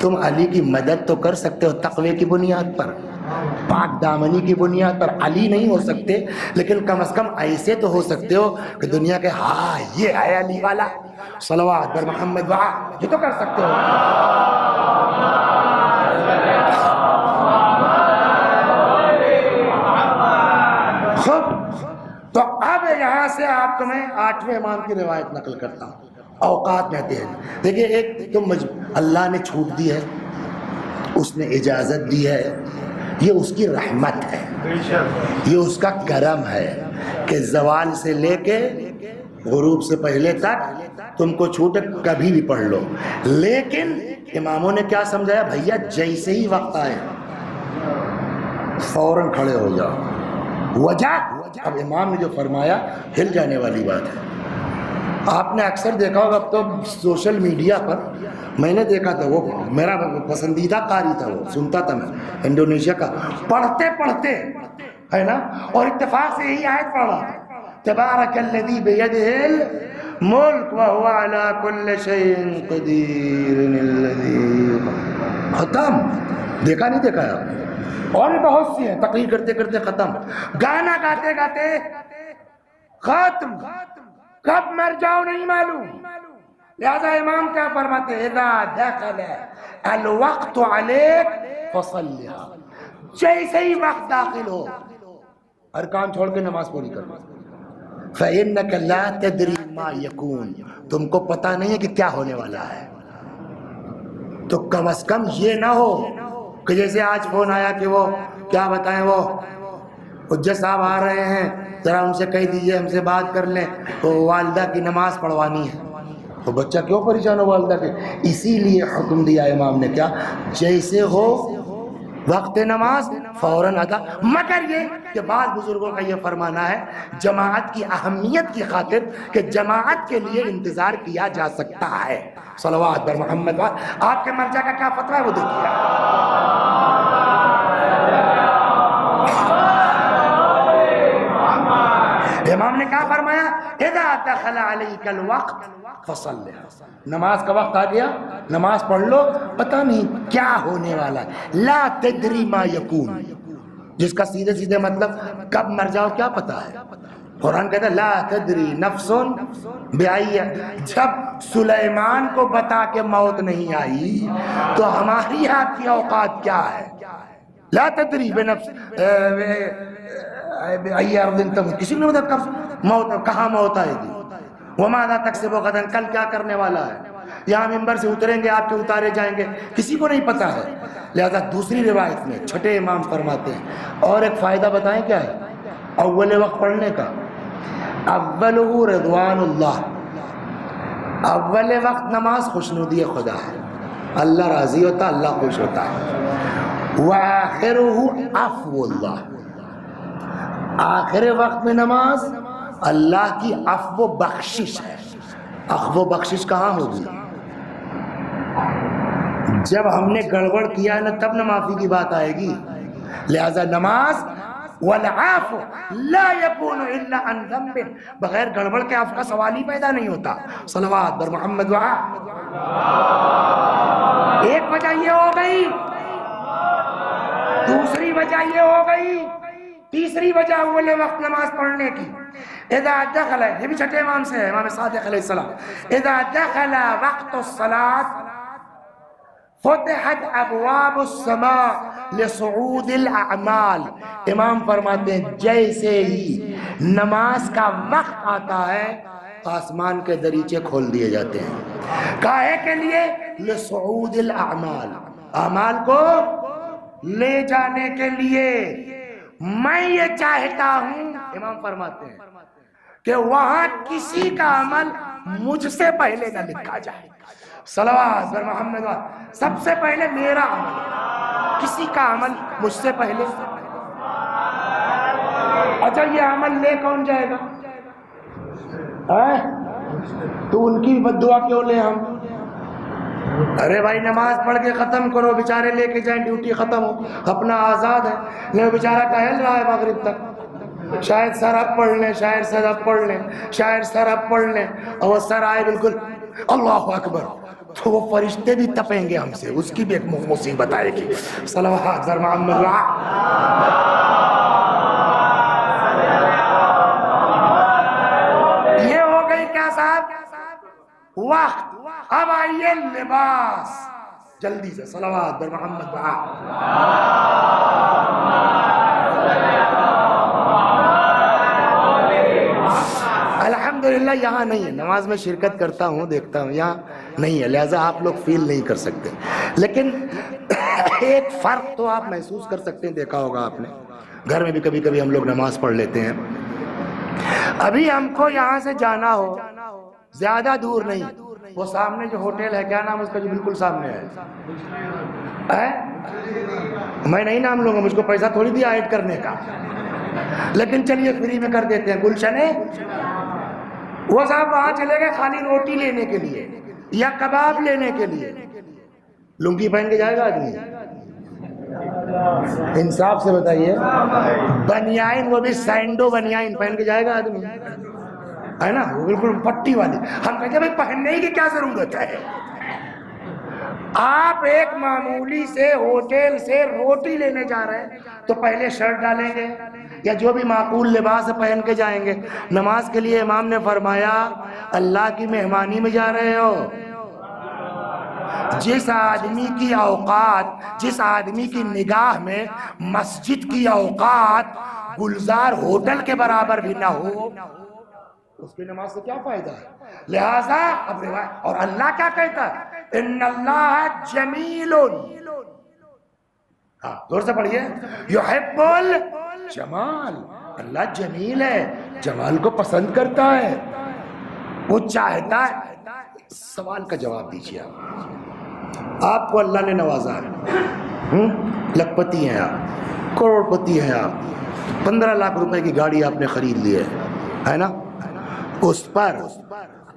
تم علی کی مدد تو کر سکتے ہو تقوی کی بنیاد پر, پاک دامنی کی بنیاد پر. علی نہیں ہو سکتے, لیکن کم از کم ایسے تو ہو سکتے ہو کہ دنیا کے ہاں یہ ہے علی والا, صلوات بر محمد وعا, یہ تو کر سکتے ہو. خب تو اب یہاں سے آپ کو میں 8ویں امام کی روایت نقل کرتا ہوں. اوقات کہتے ہیں, دیکھیں ایک تو اللہ نے چھوٹ دی ہے, اس نے اجازت دی ہے, یہ اس کی رحمت ہے, یہ اس کا کرم ہے کہ زوال سے لے کے غروب سے پہلے تک تم کو چھوٹے کبھی بھی پڑھ لو. لیکن اماموں نے کیا سمجھایا, بھیا جیسے ہی وقت آئے فوراً کھڑے ہو جاؤ. وجہ اب امام نے جو فرمایا ہل جانے والی بات ہے. آپ نے اکثر دیکھا ہوگا, اب تو سوشل میڈیا پر میں نے دیکھا تھا, وہ میرا پسندیدہ قاری تھا, وہ سنتا تھا میں, انڈونیشیا کا, پڑھتے پڑھتے ہے نا, اور اتفاق سے یہی آیت پڑھا تبارک الذی بیدہ الملک وہو علی کل شیء قدیر الذی, ختم. دیکھا نہیں دیکھا ہے, اور بھی بہت سی ہیں, تقریر کرتے کرتے ختم, گانا گاتے گاتے ختم, کب مر جاؤ نہیں معلوم. لہذا امام کیا فرماتے ہیں, اذا دخل الوقت علیک فصلھا, جیسے ہی وقت داخل ہو ہر کام چھوڑ کے نماز پوری کر لو. فإنک لا تدری ما یکون, تم کو پتہ نہیں ہے کہ کیا ہونے والا ہے. تو کم از کم یہ نہ ہو کہ جیسے آج فون آیا کہ وہ کیا بتائیں, وہ حجت صاحب آ رہے ہیں, ذرا ان سے کہہ دیجئے ہم سے بات کر لیں, تو والدہ کی نماز پڑھوانی ہے. تو بچہ کیوں پریشان ہو والدہ کے, اسی لیے حکم دیا امام نے کیا, جیسے ہو وقت نماز فوراً ادا. مگر یہ کہ بعض بزرگوں کا یہ فرمانا ہے جماعت کی اہمیت کی خاطر کہ جماعت کے لیے انتظار کیا جا سکتا ہے. صلوات بر محمد. آپ کے مرجع کا کیا فتویٰ ہے وہ دیکھیے. امام نے کیا فرمایا, اذا دخل علیک الوقت فصلھا, نماز کا وقت آ گیا نماز پڑھ لو, پتہ نہیں کیا ہونے والا ہے. لا تدری ما یکون, جس کا سیدھے سیدھے مطلب کب مر جاؤ کیا پتہ ہے. قرآن کہتا ہے لا تدری نفس بأی, جب سلیمان کو بتا کے موت نہیں آئی تو ہماری آپ کی اوقات کیا ہے. لا تدری بنفس بأی ارض تموت, کسی نے بتا کب موت, کہاں موت آئے گی. وماذا تکسب غدا, کل کیا کرنے والا ہے. یہاں ممبر سے اتریں گے آپ کے اتارے جائیں گے, کسی کو نہیں پتا ہے. لہذا دوسری روایت میں چھٹے امام فرماتے ہیں, اور ایک فائدہ بتائیں کیا ہے اول وقت پڑھنے کا. اولہ رضوان اللہ, اول وقت نماز خوشنودی خدا ہے, اللہ راضی ہوتا, اللہ خوش ہوتا ہے. وآخرہ عفو اللہ, آخر وقت میں نماز اللہ کی عفو بخشش ہے. عفو بخشش کہاں ہوگی, جب ہم نے گڑبڑ کیا نا تب نہ معافی کی بات آئے گی. لہذا نماز والعفو لا يكون الا عن ذنب, بغیر گڑبڑ کے عفو کا سوال ہی پیدا نہیں ہوتا. صلوات بر محمد وعا. ایک وجہ یہ ہو گئی, دوسری وجہ یہ ہو گئی, تیسری وجہ اول وقت نماز پڑھنے کی, اذا دخل، یہ بھی چھٹے امام سے ہے، امام صادق علیہ السلام، اذا دخل وقت الصلاة فتحت ابواب السماء لصعود الاعمال. امام فرماتے ہیں جیسے ہی نماز کا وقت آتا ہے آسمان کے دریچے کھول دیے جاتے ہیں. کاہے کے لیے؟ لصعود الاعمال، اعمال کو لے جانے کے لیے. میں یہ چاہتا ہوں، امام فرماتے ہیں، کہ وہاں کسی کا عمل مجھ سے پہلے نہ لکھا جائے. صلوات بر محمد، سب سے پہلے میرا عمل، کسی کا عمل مجھ سے پہلے. اچھا یہ عمل لے کون جائے گا؟ تو ان کی بد دعا کیوں لیں ہم؟ ارے بھائی نماز پڑھ کے ختم کرو، بیچارے لے کے جائیں، ڈیوٹی ختم ہو، اپنا آزاد ہے. یہ بیچارہ ٹہل رہا ہے مغرب تک، شاید سر اب پڑھ لیں، شاید سر اب پڑھ لیں، شاید سر اب پڑھ لیں، اور وہ سر آئے بالکل اللہ اکبر، تو وہ فرشتے بھی تپیں گے ہم سے، اس کی بھی ایک مصیبت آئے گی. صلوات بر محمد. یہ ہو گئی کیا صاحب؟ وقت. اب آئیے لباس، جلدی سے صلوات بر محمد. الحمدللہ یہاں نہیں ہے، نماز میں شرکت کرتا ہوں، دیکھتا ہوں، یہاں نہیں ہے، لہٰذا آپ لوگ فیل نہیں کر سکتے. لیکن ایک فرق تو آپ محسوس کر سکتے ہیں، دیکھا ہوگا آپ نے، گھر میں بھی کبھی کبھی ہم لوگ نماز پڑھ لیتے ہیں. ابھی ہم کو یہاں سے جانا ہو، زیادہ دور نہیں، وہ سامنے جو ہوٹل ہے، کیا نام اس کا جو بالکل سامنے ہے؟ میں نہیں نام لوں گا، مجھ کو پیسہ تھوڑی دیا ایڈ کرنے کا، لیکن چلیے فری میں کر دیتے ہیں، گلشن ہے. وہ صاحب وہاں چلے گئے خالی روٹی لینے کے لیے یا کباب لینے کے لیے. لنگی پہن کے جائے گا آدمی؟ انصاف سے بتائیے. بنیائن، وہ بھی سینڈو بنیائن پہن کے جائے گا آدمی؟ ہے نا، وہ بالکل پٹی والی. ہم کہتے ہیں بھائی پہننے کی کیا ضرورت ہے؟ آپ ایک معمولی سے ہوٹل سے روٹی لینے جا رہے ہیں تو پہلے شرٹ ڈالیں گے یا جو بھی معقول لباس پہن کے جائیں گے. نماز کے لیے امام نے فرمایا اللہ کی مہمانی میں جا رہے ہو. جس آدمی کی اوقات، جس آدمی کی نگاہ میں مسجد کی اوقات گلزار ہوٹل کے برابر بھی نہ ہو، اس کی نماز سے کیا فائدہ ہے؟ لہذا اب روایت، اور اللہ کیا کہتا ہے؟ ان اللہ جمیل، زور سے پڑھیے، یحب الجمال. اللہ جمیل ہے، جمال کو پسند کرتا ہے، وہ چاہتا ہے. سوال کا جواب دیجیے. آپ کو اللہ نے نوازا ہے، لکھپتی ہیں آپ، کروڑ پتی ہیں آپ، 15 لاکھ روپے کی گاڑی آپ نے خرید لی ہے نا، اس پر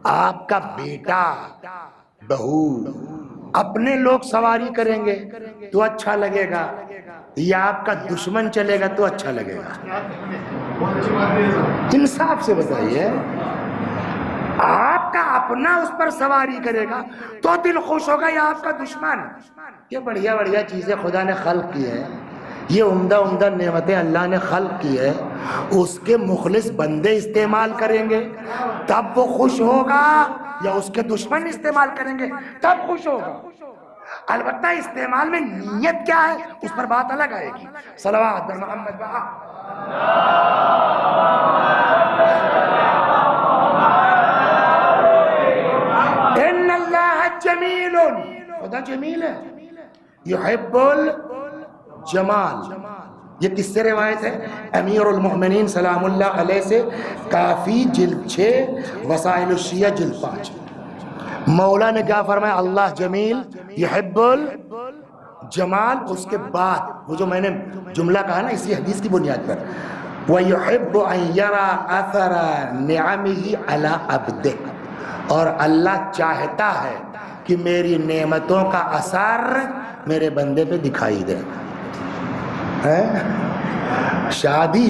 آپ کا بیٹا بہو اپنے لوگ سواری کریں گے تو اچھا لگے گا یا آپ کا دشمن چلے گا تو اچھا لگے گا؟ انصاف سے بتائیے. آپ کا اپنا اس پر سواری کرے گا تو دل خوش ہوگا یا آپ کا دشمن؟ یہ بڑھیا بڑھیا چیزیں خدا نے خلق کی ہیں، یہ عمدہ عمدہ نعمتیں اللہ نے خلق کی ہے، اس کے مخلص بندے استعمال کریں گے تب وہ خوش ہوگا یا اس کے دشمن استعمال کریں گے تب خوش ہوگا؟ البتہ استعمال میں نیت کیا ہے اس پر بات الگ آئے گی. صلوات بر محمد. ان اللہ جمیل، خدا جمیل ہے، یحب الجمال. یہ کس سے روایت ہے؟ امیر المؤمنین سلام اللہ علیہ سے، کافی جلد 6، وسائل الشیعہ جلد 5. مولا نے کیا فرمایا؟ اللہ جمیل یحب الجمال. اس کے بعد وہ جو میں نے جملہ کہا نا اسی حدیث کی بنیاد پر، وَيُحِبُّ أَن يَرَى أَثَرَ نِعَمِهِ عَلَى عَبْدِهِ، اور اللہ چاہتا ہے کہ میری نعمتوں کا اثر میرے بندے پہ دکھائی دے. شادی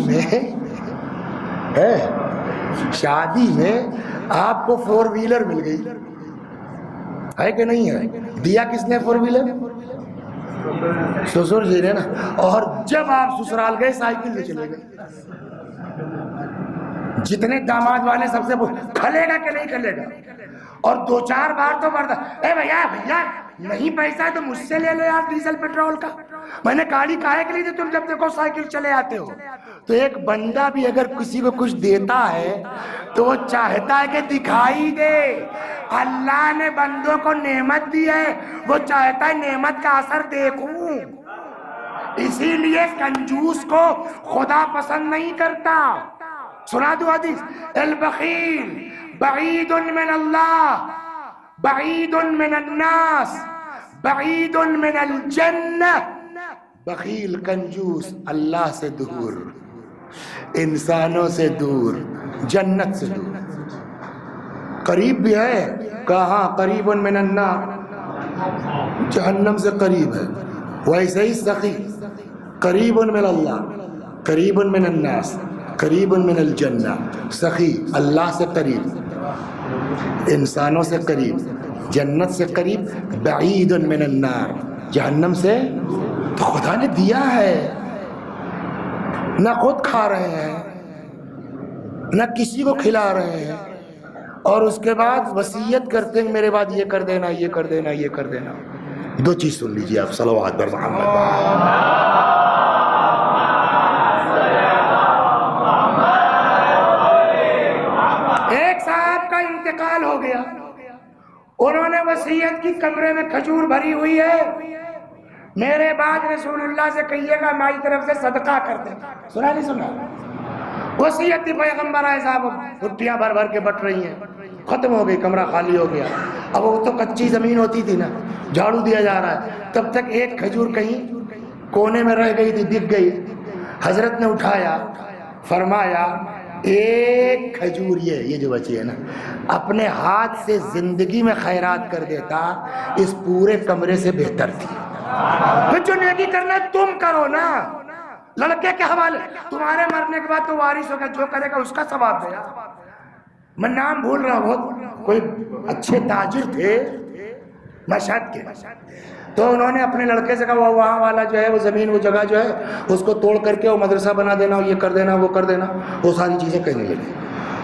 میں آپ کو 4 ویلر مل گئی ہے کہ نہیں ہے؟ دیا کس نے 4 ویلر؟ سسر جی نے نا. اور جب آپ سسرال گئے سائیکل لے چلے گئے. جتنے داماد والے سب سے کھلے گا کہ نہیں کھلے گا؟ اور 2-4 بار تو برداشت، اے بھیا نہیں پیسہ ہے تو مجھ سے لے لو یار ڈیزل پیٹرول کا، میں نے گاڑی کاہے کے لیے دی، تم جب دیکھو سائیکل چلے آتے ہو۔ تو ایک بندہ بھی اگر کسی کو کچھ دیتا ہے تو وہ چاہتا ہے کہ دکھائی دے۔ اللہ نے بندوں کو نعمت دی ہے، وہ چاہتا ہے نعمت کا اثر دیکھوں، اسی لیے کنجوس کو خدا پسند نہیں کرتا۔ سنا دو حدیث، البخیل بعید من اللہ، بعید من الناس، بعید من الجنہ۔ بخیل کنجوس اللہ سے دور، انسانوں سے دور، جنت سے دور۔ قریب بھی ہے، کہاں قریب من النار، جہنم سے قریب ہے۔ ویسے ہی سخی قریب من اللہ، قریب من الناس، قریب من الجنہ۔ سخی اللہ سے قریب، انسانوں سے قریب، جنت سے قریب، بعید من النار، جہنم سے۔ تو خدا نے دیا ہے، نہ خود کھا رہے ہیں نہ کسی کو کھلا رہے ہیں، اور اس کے بعد وصیت کرتے ہیں میرے بعد یہ کر دینا، یہ کر دینا، یہ کر دینا۔ 2 چیز سن لیجیے آپ، صلوات بر محمد۔ ایک صاحب کا انتقال ہو گیا، انہوں نے وصیت کی کمرے میں کھجور بھری ہوئی ہے، میرے بعد رسول اللہ سے کہیے گا مائی طرف سے صدقہ کر دے۔ سنا نہیں سنا؟ وصیت تھی پیغمبر آئے صاحب، رٹیاں بھر بھر کے بٹ رہی ہیں، ختم ہو گئی، کمرہ خالی ہو گیا۔ اب وہ تو کچی زمین ہوتی تھی نا، جھاڑو دیا جا رہا ہے، تب تک ایک کھجور کہیں کونے میں رہ گئی تھی، دکھ گئی۔ حضرت نے اٹھایا، فرمایا ایک کھجور یہ جو بچی ہے نا، اپنے ہاتھ سے زندگی میں خیرات کر دیتا اس پورے کمرے سے بہتر تھی۔ پھر جو نیکی کرنا ہے تم کرو نا، لڑکے کے حوالے، تمہارے مرنے کے بعد تو وارث ہوگا، جو کرے گا اس کا ثواب دے گا۔ میں نام بھول رہا ہوں، کوئی اچھے تاجر تھے مشہد کے، تو انہوں نے اپنے لڑکے سے کہا وہ وہاں والا جو ہے وہ زمین، وہ جگہ جو ہے اس کو توڑ کر کے وہ مدرسہ بنا دینا، یہ کر دینا، وہ کر دینا، وہ ساری چیزیں کہنے لگے۔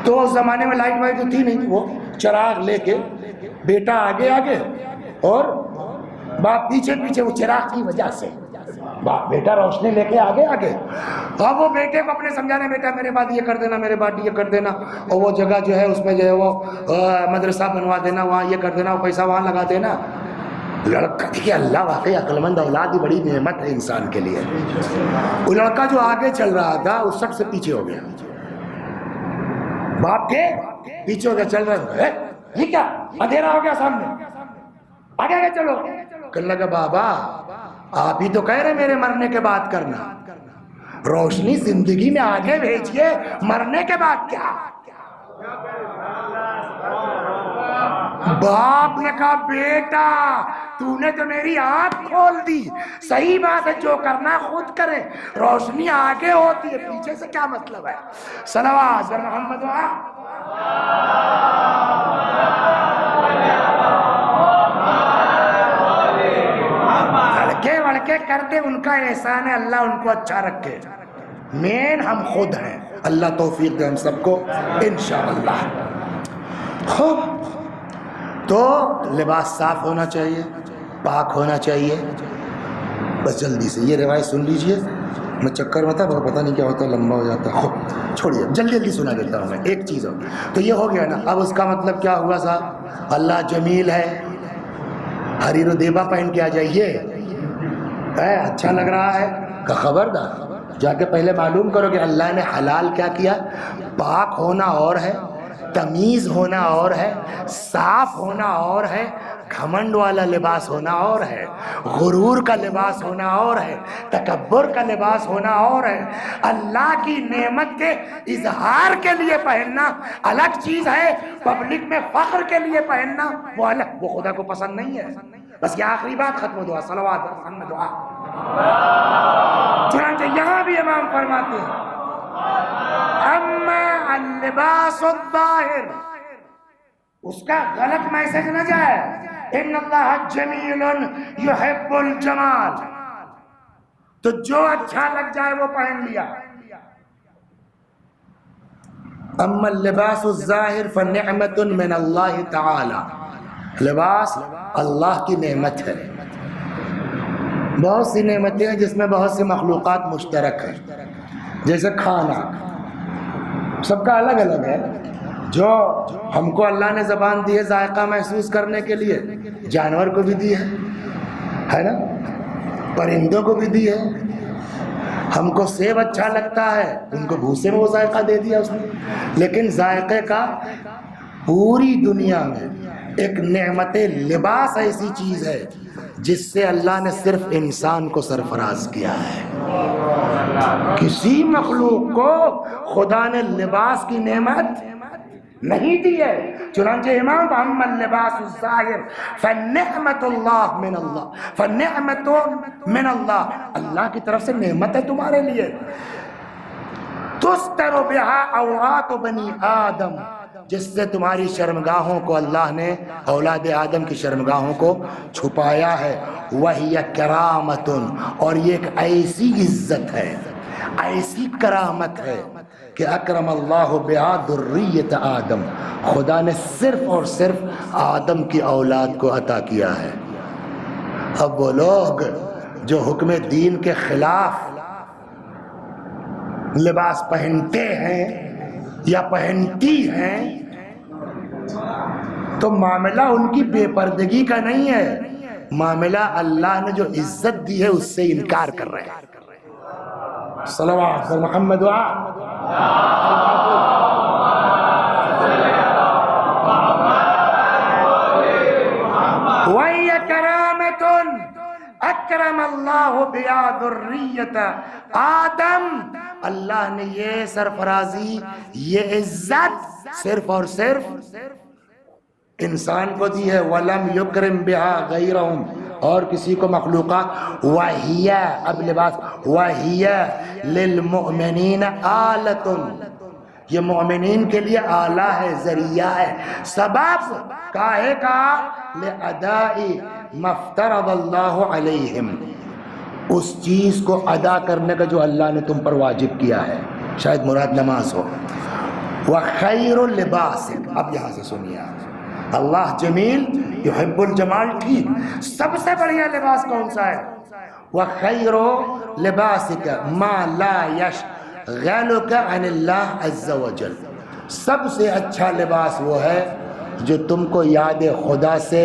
تو اس زمانے میں لائٹ وائٹ تو تھی نہیں، وہ چراغ لے کے بیٹا آگے آگے اور باپ پیچھے پیچھے، وہ چراغ کی وجہ سے باپ بیٹا روشنی لے کے آگے آگے، اب وہ بیٹے کو اپنے سمجھانے، بیٹا میرے بعد یہ کر دینا، میرے بعد یہ کر دینا، اور وہ جگہ جو ہے اس میں جو ہے وہ مدرسہ بنوا دینا، وہاں یہ کر دینا، وہ پیسہ وہاں لگا دینا۔ لڑکا دیکھیے، اللہ واقعی عقل مند اولاد ہی بڑی نعمت ہے انسان کے لیے۔ وہ لڑکا جو آگے چل رہا تھا اس سب سے پیچھے ہو گیا، باپ کے پیچھے ہو گیا، چل رہا ہے، یہ کیا اندھیرا ہو گیا سامنے، آگے آگے چلو۔ کہنے لگا بابا آپ ہی تو کہہ رہے میرے مرنے کے بعد کرنا، روشنی زندگی میں آگے بھیجیے، مرنے کے بعد کیا؟ باپ نے کہا بیٹا تو نے تو میری آنکھ کھول دی، صحیح بات ہے، جو کرنا خود کرے، روشنی آگے ہوتی ہے، پیچھے سے کیا مطلب ہے؟ صلوات بر محمد لڑکے وڑکے کرتے ان کا احسان ہے، اللہ ان کو اچھا رکھے، مین ہم خود ہیں۔ اللہ توفیق دے ہم سب کو انشاءاللہ۔ خوب، تو لباس صاف ہونا چاہیے، پاک ہونا چاہیے۔ بس جلدی سے یہ روایت سن لیجئے، میں چکر میں تھا، پتہ نہیں کیا ہوتا، لمبا ہو جاتا ہے، خوب چھوڑیے، جلدی جلدی سنا دیتا ہوں میں۔ ایک چیز ہو تو یہ ہو گیا نا، اب اس کا مطلب کیا ہوا صاحب؟ اللہ جمیل ہے، حریر و دیبا پہن کے آ جائیے، اچھا لگ رہا ہے، خبردار جا کے پہلے معلوم کرو کہ اللہ نے حلال کیا کیا۔ پاک ہونا اور ہے، تمیز ہونا اور ہے، صاف ہونا اور ہے، گھمنڈ والا لباس ہونا اور ہے، غرور کا لباس ہونا اور ہے، تکبر کا لباس ہونا اور ہے۔ اللہ کی نعمت کے اظہار کے لیے پہننا الگ چیز ہے، پبلک میں فخر کے لیے پہننا وہ الگ، وہ خدا کو پسند نہیں ہے۔ بس یہ آخری بات، ختم دعا، صلوات محمد دعا۔ چنانچہ یہاں بھی امام فرماتے ہیں اما اللباس الظاہر، اس کا غلط میسج نہ جائے، ان اللہ جمیل یحب الجمال، تو جو اچھا لگ جائے وہ پہن لیا۔ اما اللباس الظاہر فنعمت من اللہ تعالی، لباس اللہ کی نعمت ہے. بہت سی نعمتیں ہیں جس میں بہت سی مخلوقات مشترک ہیں، جیسے کھانا سب کا الگ الگ ہے. جو ہم کو اللہ نے زبان دی ہے ذائقہ محسوس کرنے کے لیے، جانور کو بھی دی ہے نا، پرندوں کو بھی دی ہے. ہم کو سیب اچھا لگتا ہے، ان کو بھوسے میں وہ ذائقہ دے دیا اس نے. لیکن ذائقے کا پوری دنیا میں ایک نعمت لباس ایسی چیز ہے جس سے اللہ نے صرف انسان کو سرفراز کیا ہے. کسی مخلوق کو خدا نے لباس کی نعمت نہیں دی ہے. چنانچہ امام اما اللباس الظاہر فنعمت اللہ من اللہ، فنعمت من اللہ، اللہ کی طرف سے نعمت ہے تمہارے لیے. تستر بہا عورات بنی آدم، جس سے تمہاری شرمگاہوں کو اللہ نے اولاد آدم کی شرمگاہوں کو چھپایا ہے. وہی کرامت، اور یہ ایک ایسی عزت ہے، ایسی کرامت ہے کہ اکرم اللہ بہا ذریت آدم، خدا نے صرف اور صرف آدم کی اولاد کو عطا کیا ہے. اب وہ لوگ جو حکم دین کے خلاف لباس پہنتے ہیں یا پہنتی ہیں تو معاملہ ان کی بے پردگی کا نہیں ہے، معاملہ اللہ نے جو عزت دی ہے اس سے انکار کر رہے ہیں. صلوات محمد وَهِيَ كَرَامَةٌ اکرم اللہ بیا ذریت آدم، اللہ نے یہ سرفرازی، یہ عزت صرف اور صرف انسان کو دی ہے. وَلَمْ يُكْرِمْ بِهَا غَيْرَهُمْ، اور کسی کو مخلوقات. وَهِيَ، اب لباس، وَهِيَ لِلْمُؤْمِنِينَ آلَةٌ، یہ مومنین کے لیے آلہ ہے، ذریعہ ہے، سبب کاہے کا لِأَدَاءِ مَفْتَرَضَ اللَّهُ عَلَيْهِمْ، اس چیز کو ادا کرنے کا جو اللہ نے تم پر واجب کیا ہے. شاید مراد نماز ہو. وَخَيْرُ لِبَاسِكَ، اب یہاں سے سنیے، اللہ جمیل یحب الجمال، ٹھیک، سب سے بڑھیا لباس کون سا ہے؟ وَخَيْرُ لِبَاسِكَ مَا لَا يَشْغَلُكَ عَنِ اللَّهِ عَزَّ وَجَلَ، سب سے اچھا لباس وہ ہے جو تم کو یاد خدا سے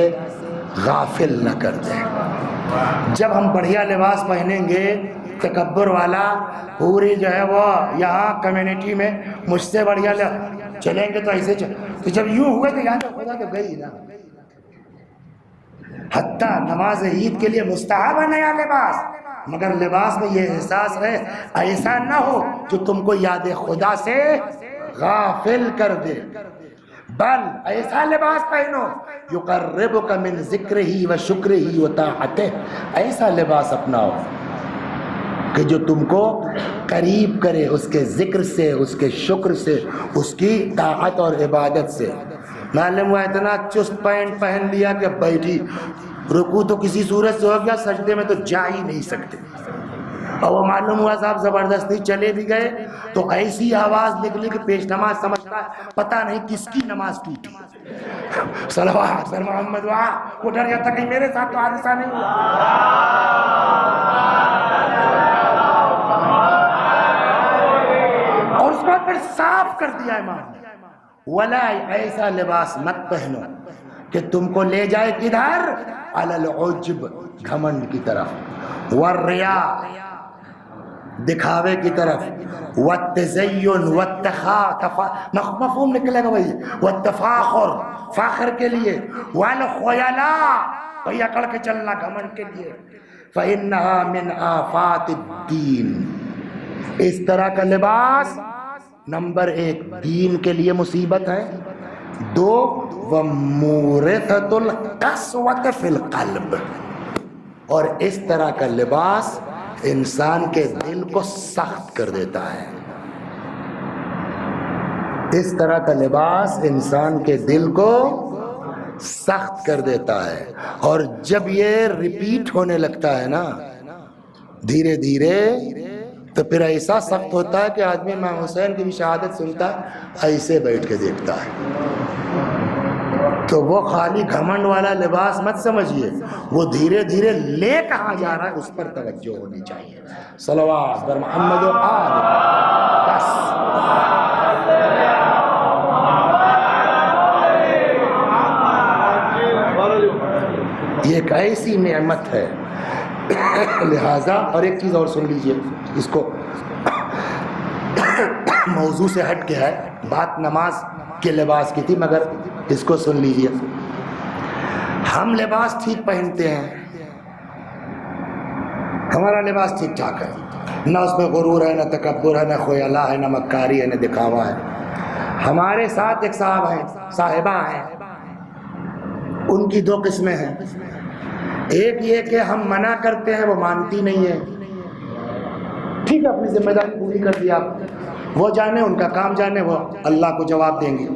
غافل نہ کر دے. جب ہم بڑھیا لباس پہنیں گے، تکبر والا پوری جو ہے وہ یہاں کمیونٹی میں مجھ سے بڑھیا چلیں گے تو ایسے تو جب یوں ہوئے تو یاد خدا تو گئی نا. حتیٰ نماز عید کے لیے مستحب ہے نیا لباس، مگر لباس میں یہ احساس ہے ایسا نہ ہو جو تم کو یاد خدا سے غافل کر دے، بل ایسا لباس پہنو یقربک من ذکرہ و شکرہ و طاعتہ، ایسا لباس اپناؤ کہ جو تم کو قریب کرے اس کے ذکر سے، اس کے شکر سے، اس کی طاعت اور عبادت سے. معلوم ہوا اتنا چست پینٹ پہن لیا کہ بیٹھی رکوع تو کسی صورت سے ہو گیا، سجدے میں تو جا ہی نہیں سکتے. اور وہ معلوم ہوا صاحب زبردستی چلے بھی گئے تو ایسی آواز نکلی کہ پیش نماز سمجھتا ہے پتہ نہیں کس کی نماز ٹوٹی. صلوات پر محمد وہ ڈر جاتا کہ میرے ساتھ تو حادثہ نہیں ہوا. اور اس بات پر صاف کر دیا امام نے، ولا ایسا لباس مت پہنو کہ تم کو لے جائے کدھر؟ علی العجب، گھمنڈ کی طرف، والریا، دکھاوے کی طرف، والتزین مفہوم نکلے گا بھائی، والتفاخر، فاخر کے لیے، والخیلاء، بھئی اکڑ کے چلنا گھمنڈ کے لیے. فإنها من آفات الدین، اس طرح کا لباس نمبر ایک دین کے لیے مصیبت ہے، دو ومورثۃ القسوۃ فی القلب، اور اس طرح کا لباس انسان کے دل کو سخت کر دیتا ہے. اس طرح کا لباس انسان کے دل کو سخت کر دیتا ہے، اور جب یہ ریپیٹ ہونے لگتا ہے نا دھیرے دھیرے تو پھر ایسا سخت ہوتا ہے کہ آدمی امام حسین کی بھی شہادت سنتا ہے ایسے بیٹھ کے دیکھتا ہے. تو وہ خالی گھمنڈ والا لباس مت سمجھیے، وہ دھیرے دھیرے لے کہاں جا رہا ہے اس پر توجہ ہونی چاہیے. صلوات بر محمد و آل. بس یہ ایک ایسی نعمت ہے. لہذا اور ایک چیز اور سن لیجئے، اس کو موضوع سے ہٹ کے ہے، بات نماز کے لباس کی تھی مگر اس کو سن لیجئے. ہم لباس ٹھیک پہنتے ہیں، ہمارا لباس ٹھیک ٹھاک ہے، نہ اس میں غرور ہے، نہ تکبر ہے، نہ خیالہ ہے، نہ مکاری ہے، نہ دکھاوا ہے. ہمارے ساتھ ایک صاحب ہیں، صاحبہ ہیں، ان کی دو قسمیں ہیں. ایک یہ کہ ہم منع کرتے ہیں وہ مانتی نہیں ہے، ٹھیک ہے اپنی ذمہ داری پوری کر دیا، وہ جانے ان کا کام جانے، وہ اللہ کو جواب دیں گے.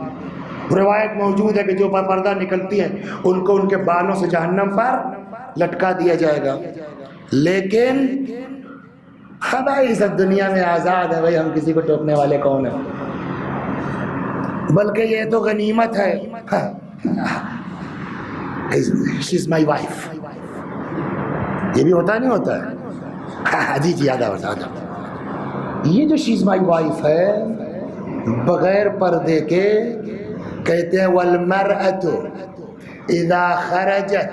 روایت موجود ہے کہ جو پردہ نکلتی ہے ان کو ان کے بالوں سے جہنم پر لٹکا دیا جائے گا. لیکن بھائی سب دنیا میں آزاد ہے بھائی، ہم کسی کو ٹوکنے والے کون ہیں؟ بلکہ یہ تو غنیمت ہے. She is my wife. یہ بھی ہوتا نہیں ہوتا ہے؟ جی جی آدھا آدھا. یہ جو شی از مائی وائف ہے بغیر پردے کے کہتے ہیں والمرأة اذا خرجت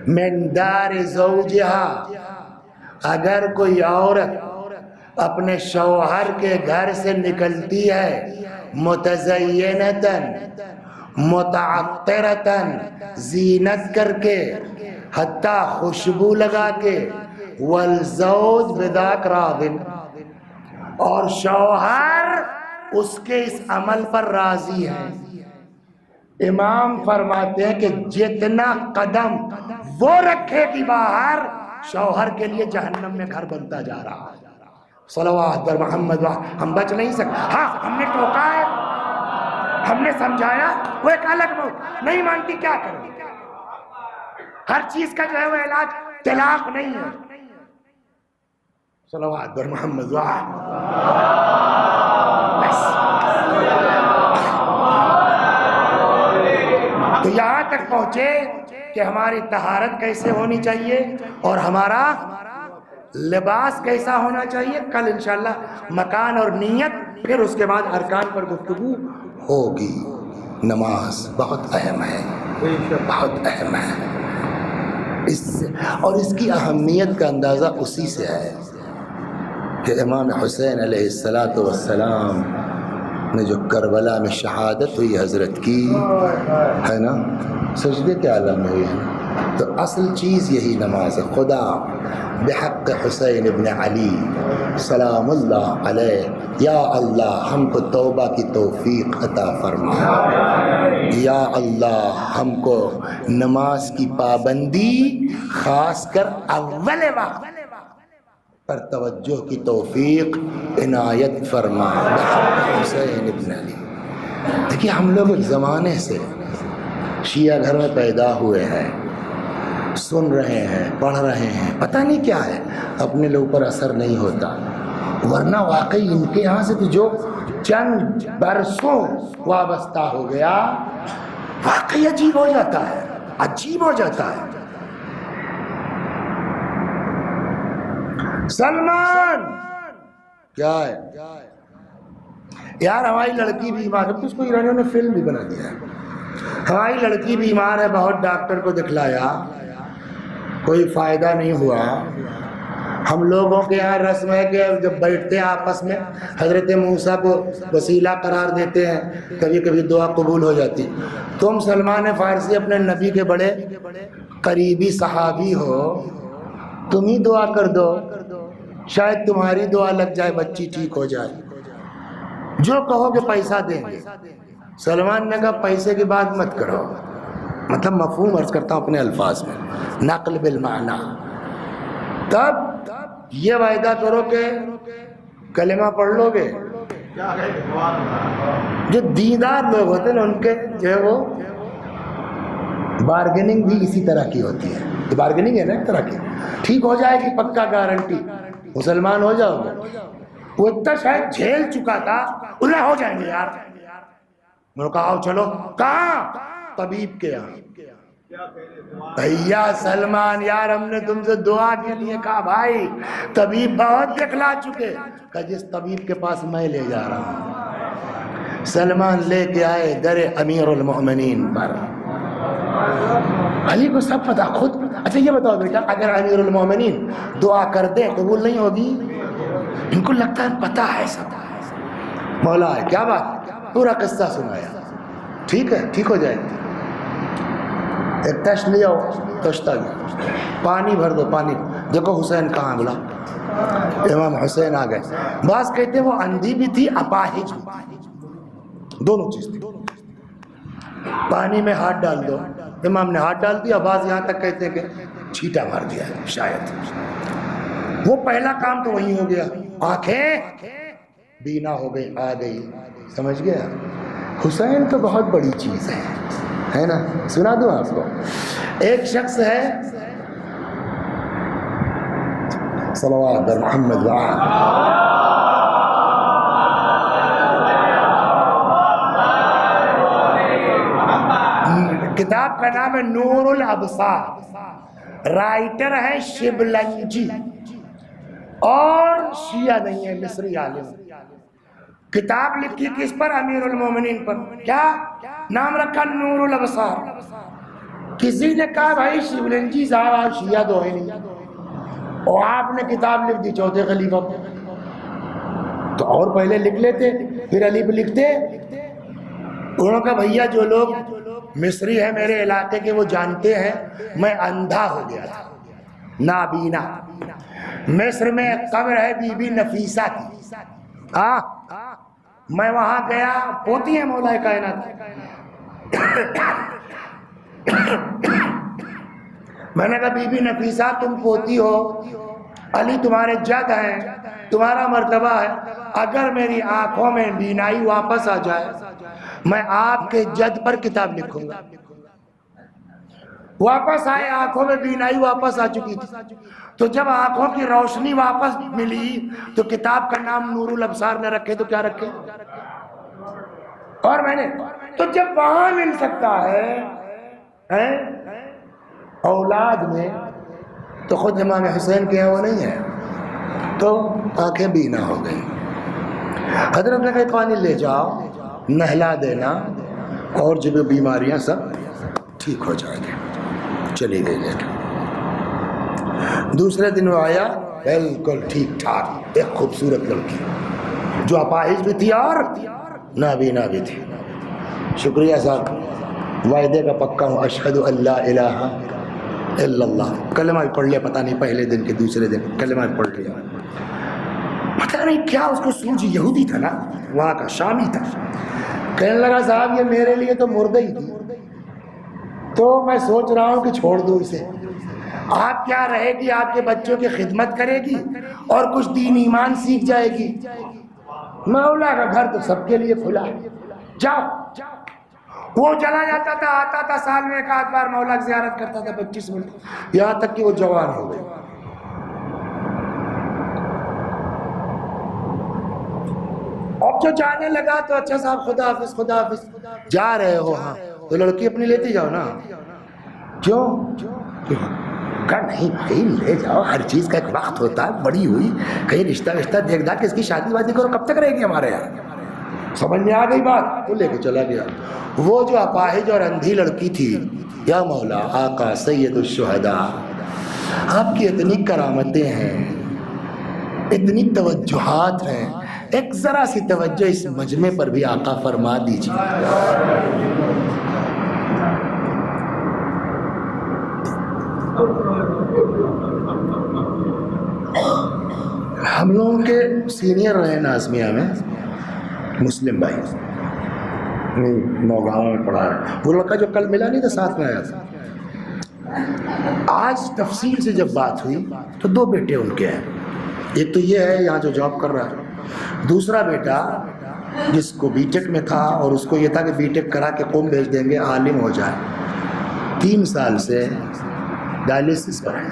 من دار زوجها، اگر کوئی عورت اپنے شوہر کے گھر سے نکلتی ہے متزینتاً متعطرتاً، زینت کر کے، حتیٰ خوشبو لگا کے، والزوج بذاک راض، اور شوہر اس کے اس عمل پر راضی ہے. امام فرماتے ہیں کہ جتنا قدم وہ رکھے گی باہر، شوہر کے لیے جہنم میں گھر بنتا جا رہا ہے. صلوات بر محمد. ہم بچ نہیں سکتے. ہاں ہم نے ٹوکا ہے، ہم نے سمجھایا، وہ ایک الگ موت. نہیں مانتی کیا کریں؟ ہر چیز کا جو ہے وہ علاج طلاق نہیں ہے. صلوات بر محمد. بس تو یہاں تک پہنچے کہ ہماری طہارت کیسے ہونی چاہیے اور ہمارا لباس کیسا ہونا چاہیے. کل انشاءاللہ مکان اور نیت، پھر اس کے بعد ارکان پر گفتگو ہوگی. نماز بہت اہم ہے، بہت اہم ہے. اور اس کی اہمیت کا اندازہ اسی سے ہے کہ امام حسین علیہ السلام نے جو کربلا میں شہادت ہوئی حضرت کی ہے نا، سجدے کے عالم میں ہوئی ہے نا. تو اصل چیز یہی نماز ہے. خدا بحق حسین ابن علی سلام اللہ علیہ، یا اللہ ہم کو توبہ کی توفیق عطا فرما، یا اللہ ہم کو نماز کی پابندی خاص کر اول وقت پر توجہ کی توفیق عنایت فرما. حسین ابن علی. دیکھیے ہم لوگ ایک زمانے سے شیعہ گھر میں پیدا ہوئے ہیں، سن رہے ہیں، پڑھ رہے ہیں، پتہ نہیں کیا ہے، اپنے لوگ پر اثر نہیں ہوتا. ورنہ واقعی ان کے یہاں سے تو جو چند برسوں وابستہ ہو گیا واقعی عجیب ہو جاتا ہے، عجیب ہو جاتا ہے. سلمان کیا ہے یار، ہماری لڑکی بیمار ہے. اس کو ایرانیوں نے فلم بھی بنا دیا ہے. ہماری لڑکی بیمار ہے، بہت ڈاکٹر کو دکھلایا، کوئی فائدہ نہیں ہوا. ہم لوگوں کے یہاں رسم ہے کہ جب بیٹھتے ہیں آپس میں حضرت موسیٰ کو وسیلہ قرار دیتے ہیں، کبھی کبھی دعا قبول ہو جاتی. تم سلمان فارسی اپنے نبی کے بڑے قریبی صحابی ہو، تم ہی دعا کر دو، شاید تمہاری دعا لگ جائے، بچی ٹھیک ہو جائے. جو کہو کہ پیسہ دیں گے. سلمان نے کہا پیسے کی بات مت کرو، مطلب مفہوم عرض کرتا ہوں اپنے الفاظ میں، نقل بالمعنی. تب یہ وعدہ کرو کہ کلمہ پڑھ لو گے. جو دیندار لوگ ہوتے ہیں نا ان کے جو ہے وہ بارگیننگ بھی اسی طرح کی ہوتی ہے. یہ بارگیننگ ہے نا ایک طرح کی، ٹھیک ہو جائے گی پکا گارنٹی. مسلمان ہو جاؤ گے؟ وہ اتنا شاید جھیل چکا تھا، اللہ ہو جائیں گے یار. میں نے کہا آؤ چلو. کہاں؟ طبیب کے یہاں. بھیا سلمان یار ہم نے تم سے دعا کے لیے کہا بھائی طبیب بہت دکھلا چکے. کہ جس طبیب کے پاس میں لے جا رہا ہوں. سلمان لے کے آئے در امیر المؤمنین پر. علی کو سب پتا خود. اچھا یہ بتاؤ بیٹا اگر امیر المؤمنین دعا کر دے قبول نہیں ہوگی؟ ان کو لگتا ہے پتا ہے سب. مولا ہے کیا بات؟ پورا قصہ سنایا. ٹھیک ہے ٹھیک ہو جائے گی. ایک تشت لے آؤ. تشتہ گیا. پانی بھر دو پانی. دیکھو حسین کہاں؟ بلا امام حسین آ گئے. بعض کہتے ہیں وہ اندھی بھی تھی اپاہج بھی تھی، دونوں چیز تھی. پانی میں ہاتھ ڈال دو. امام نے ہاتھ ڈال دیا. بعض یہاں تک کہتے ہیں کہ چھیٹا مار دیا شاید. وہ پہلا کام تو وہی ہو گیا. آنکھیں بینا ہو گئی آ گئی. سمجھ گیا؟ حسین تو بہت بڑی چیز ہے نا. سنا دوں آپ کو. ایک شخص ہے صلوات بر محمد وآل. کتاب کا نام ہے نور الابصار. رائٹر ہے شبلنجی اور شیعہ نہیں ہے، مصری عالم. کتاب لکھی کس پر؟ امیر المومنین پر. کیا نام رکھا؟ نور الابصار. کسی نے کہا بھائی شبلنجی صاحب شیعہ تو ہے نہیں، اور آپ نے کتاب لکھ دی چوتھے خلیفہ پر. تو اور پہلے لکھ لیتے پھر علی پہ لکھتے. انہوں نے کہا بھیا جو لوگ مصری ہے میرے علاقے کے وہ جانتے ہیں میں اندھا ہو گیا تھا، نابینا. مصر میں قبر ہے بی بی نفیسہ کی. میں وہاں گیا. پوتی ہے مولا کائنات. میں نے کہا بی بی نفیسہ تم پوتی ہو، علی تمہارے جد ہیں، تمہارا مرتبہ ہے. اگر میری آنکھوں میں بینائی واپس آ جائے میں آپ کے جد پر کتاب لکھوں گا. واپس آئے. آنکھوں میں بینائی واپس آ چکی تھی. تو جب آنکھوں کی روشنی واپس ملی تو کتاب کا نام نور الابصار نے رکھے. تو کیا رکھے؟ اور میں نے تو جب وہاں مل سکتا ہے اولاد میں تو خود امام حسین کے ہیں وہ نہیں ہے. تو آنکھیں بینا ہو گئی. حضرت نے کہا پانی لے جاؤ نہلا دینا اور جب بیماریاں سب ٹھیک ہو جائیں گے. چلی گئی لے کے. دوسرے دن وہ آیا بالکل ٹھیک ٹھاک. ایک خوبصورت لڑکی جو اپاہج بھی تھی اور نابینا بھی تھی. شکریہ صاحب، وعدے کا پکا ہوں. اشہد ان لا الہ الا اللہ. کلمہ بھی پڑھ لیا. پتہ نہیں پہلے دن کے دوسرے دن کلمہ بھی پڑھ لیا. پتہ نہیں کیا اس کو سوجھ. یہودی تھا نا وہاں کا، شامی تھا. کہنے لگا صاحب یہ میرے لیے تو مردہ ہی تھی، تو میں سوچ رہا ہوں کہ چھوڑ دو اسے. آپ کیا رہے گی، آپ کے بچوں کی خدمت کرے گی اور کچھ دین ایمان سیکھ جائے گی. مولا کا گھر تو سب کے لیے کھلا ہے، جاؤ. وہ چلا جاتا تھا آتا تھا سال میں ایک آدھ بار مولا کی زیارت کرتا تھا 25 منٹ، یہاں تک کہ وہ جوان ہو گئے. اب جو جانے لگا تو اچھا صاحب خدا حافظ خدا حافظ. جا رہے ہو ہاں تو لڑکی اپنی لیتی جاؤ نا. کیوں؟ کہا نہیں بھائی لے جاؤ، ہر چیز کا ایک وقت ہوتا ہے. بڑی ہوئی کہیں رشتہ دیکھ دا کہ اس کی شادی وادی کرو، کب تک رہے گی ہمارے یہاں. سمجھ میں آ گئی بات. وہ لے کے چلا گیا. وہ جو اپاہج اور اندھی لڑکی تھی، یا مولا آقا سید الشہداء آپ کی اتنی کرامتیں ہیں، اتنی توجہات ہیں، ایک ذرا سی توجہ اس مجمع پر بھی آقا فرما دیجیے. ہم لوگوں کے سینئر رہے نازمیہ میں مسلم بھائی، نوگاؤں میں پڑھا ہے. وہ لڑکا جو کل ملا نہیں تھا ساتھ میں آیا تھا. آج تفصیل سے جب بات ہوئی تو 2 بیٹے ان کے ہیں. ایک تو یہ ہے یہاں جو جاب کر رہا ہے، دوسرا بیٹا جس کو بی ٹیک میں تھا اور اس کو یہ تھا کہ بی ٹیک کرا کے قوم بھیج دیں گے، عالم ہو جائے. 3 سال سے ڈائلسس پر ہے.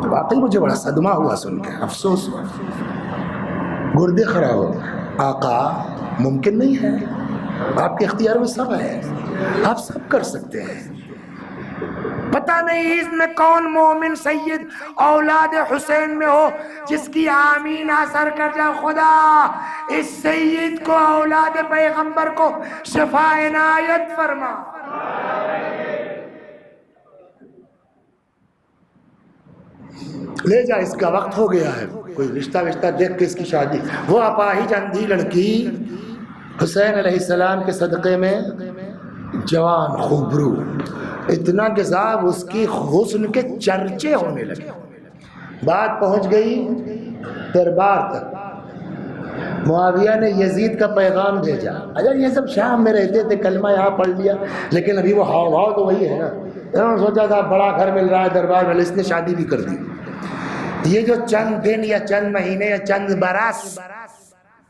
واقعی مجھے بڑا صدمہ ہوا سن کے، افسوس ہوا، گردے خراب ہو گئے۔ آقا ممکن نہیں ہے، آپ کے اختیار میں سب ہے، آپ سب کر سکتے ہیں۔ پتہ نہیں اس میں کون مومن سید اولاد حسین میں ہو جس کی آمین اثر کر جائے۔ خدا اس سید کو، اولاد پیغمبر کو شفا عنایت فرما۔ لے جا، اس کا وقت ہو گیا ہے، کوئی رشتہ دیکھ کے اس کی شادی۔ وہ اپاہج اندھی لڑکی حسین علیہ السلام کے صدقے میں جوان خوبرو، اتنا کہ صاحب اس کی حسن کے چرچے ہونے لگے۔ بات پہنچ گئی دربار تک، معاویہ نے یزید کا پیغام بھیجا۔ اگر یہ سب شام میں رہتے تھے، کلمہ یہاں پڑھ لیا، لیکن ابھی وہ ہاؤ بھاؤ تو وہی ہے نا۔ انہوں نے سوچا تھا بڑا گھر مل رہا ہے دربار میں، اس نے شادی بھی کر دی۔ یہ جو چند دن یا چند مہینے یا چند برس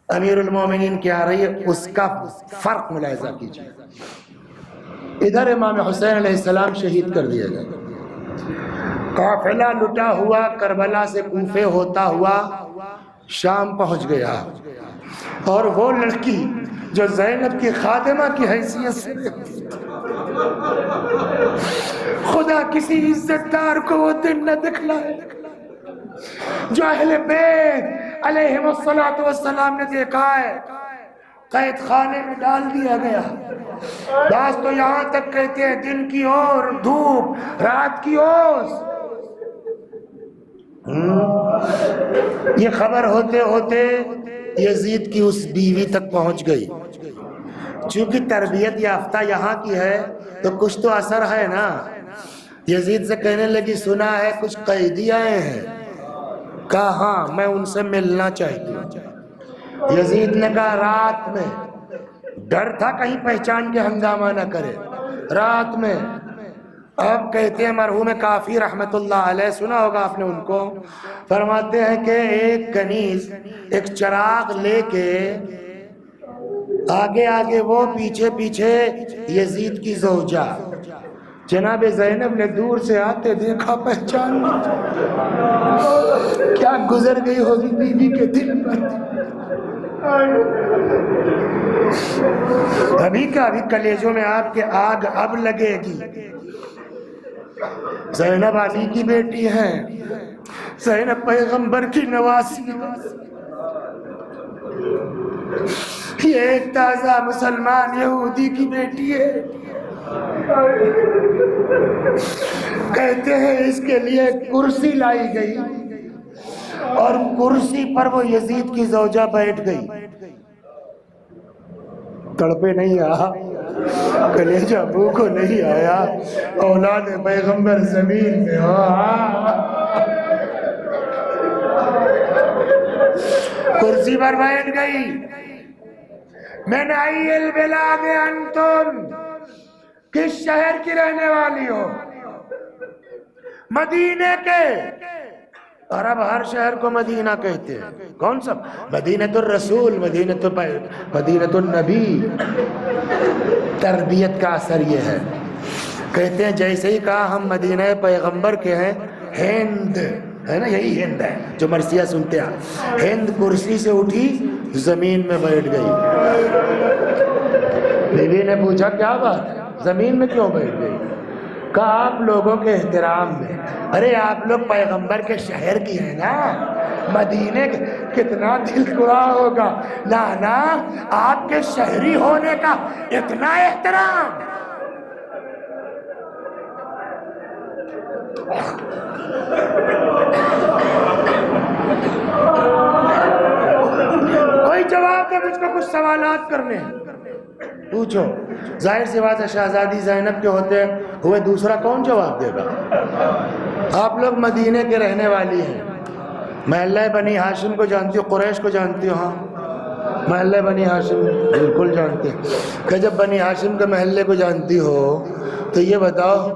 امیر المومنین کی آ رہی ہے، اس کا فرق ملاحظہ کیجیے۔ ادھر امام حسین علیہ السلام شہید کر دیا گیا، قافلہ لٹا ہوا کربلا سے کوفے ہوتا ہوا شام پہنچ گیا، اور وہ لڑکی جو زینب کی خادمہ کی حیثیت سے، خدا کسی عزت دار کو وہ دن نہ دکھلائے جو اہل بیت علیہم الصلوۃ نے دیکھا ہے۔ قید خانے میں ڈال دیا گیا، بعض تو یہاں تک کہتے ہیں دن کی اور دھوپ، رات کی اوس۔ یہ خبر ہوتے ہوتے یزید کی اس بیوی تک پہنچ گئی۔ چونکہ تربیت یافتہ یہاں کی ہے تو کچھ تو اثر ہے نا۔ یزید سے کہنے لگی سنا ہے کچھ قیدی آئے ہیں، کہا ہاں میں ان سے ملنا چاہتی ہوں۔ یزید نے کہا رات میں، ڈر تھا کہیں پہچان کے ہنگامہ نہ کرے، رات میں۔ اب کہتے ہیں مرحوم کافی رحمت اللہ علیہ، سنا ہوگا آپ نے ان کو، فرماتے ہیں کہ ایک کنیز ایک چراغ لے کے آگے آگے وہ پیچھے پیچھے یزید کی زوجہ جناب زینب نے دور سے آتے دیکھا، پہچان کیا گزر گئی ہوگی بیوی کے دل پر۔ ابھی کا ابھی کلیجوں میں آپ کے آگ اب لگے گی۔ زینب علی کی بیٹی ہے، زینب پیغمبر کی نواسی، یہ ایک تازہ مسلمان یہودی کی بیٹی ہے۔ کہتے ہیں اس کے لیے کرسی لائی گئی اور کرسی پر وہ یزید کی زوجہ بیٹھ گئی۔ تڑپے نہیں آ، کلیجہ ابو کو نہیں آیا، اولاد پیغمبر زمین میں ہو۔ کرسی پر بیٹھ گئی۔ من ای البلاد انتم، کس شہر کی رہنے والی ہو؟ مدینے کے۔ عرب ہر شہر کو مدینہ کہتے ہیں، کون سا؟ مدینۃ الرسول، مدینۃ النبی۔ تربیت کا اثر یہ ہے، کہتے ہیں جیسے ہی کہا ہم مدینہ پیغمبر کے ہیں، ہند ہے نا، یہی ہند ہے جو مرثیہ سنتے ہیں، ہند کرسی سے اٹھی زمین میں بیٹھ گئی۔ بیوی نے پوچھا کیا بات ہے، زمین میں کیوں بیٹھ گئی؟ کہا آپ لوگوں کے احترام میں۔ ارے آپ لوگ پیغمبر کے شہر کی ہیں نا، مدینے کے، کتنا دل گوا ہوگا نا آپ کے شہری ہونے کا اتنا احترام۔ کوئی جواب دے، مجھ کو کچھ سوالات کرنے ہیں، پوچھو۔ ظاہر سی بات ہے شہزادی زینب کے ہوتے ہوئے دوسرا کون جواب دے گا؟ آپ لوگ مدینے کے رہنے والی ہیں، محلہ بنی ہاشم کو جانتی ہو، قریش کو جانتی ہو؟ ہاں، محلہ بنی ہاشم بالکل جانتے ہیں۔ کہ جب بنی ہاشم کے محلے کو جانتی ہو تو یہ بتاؤ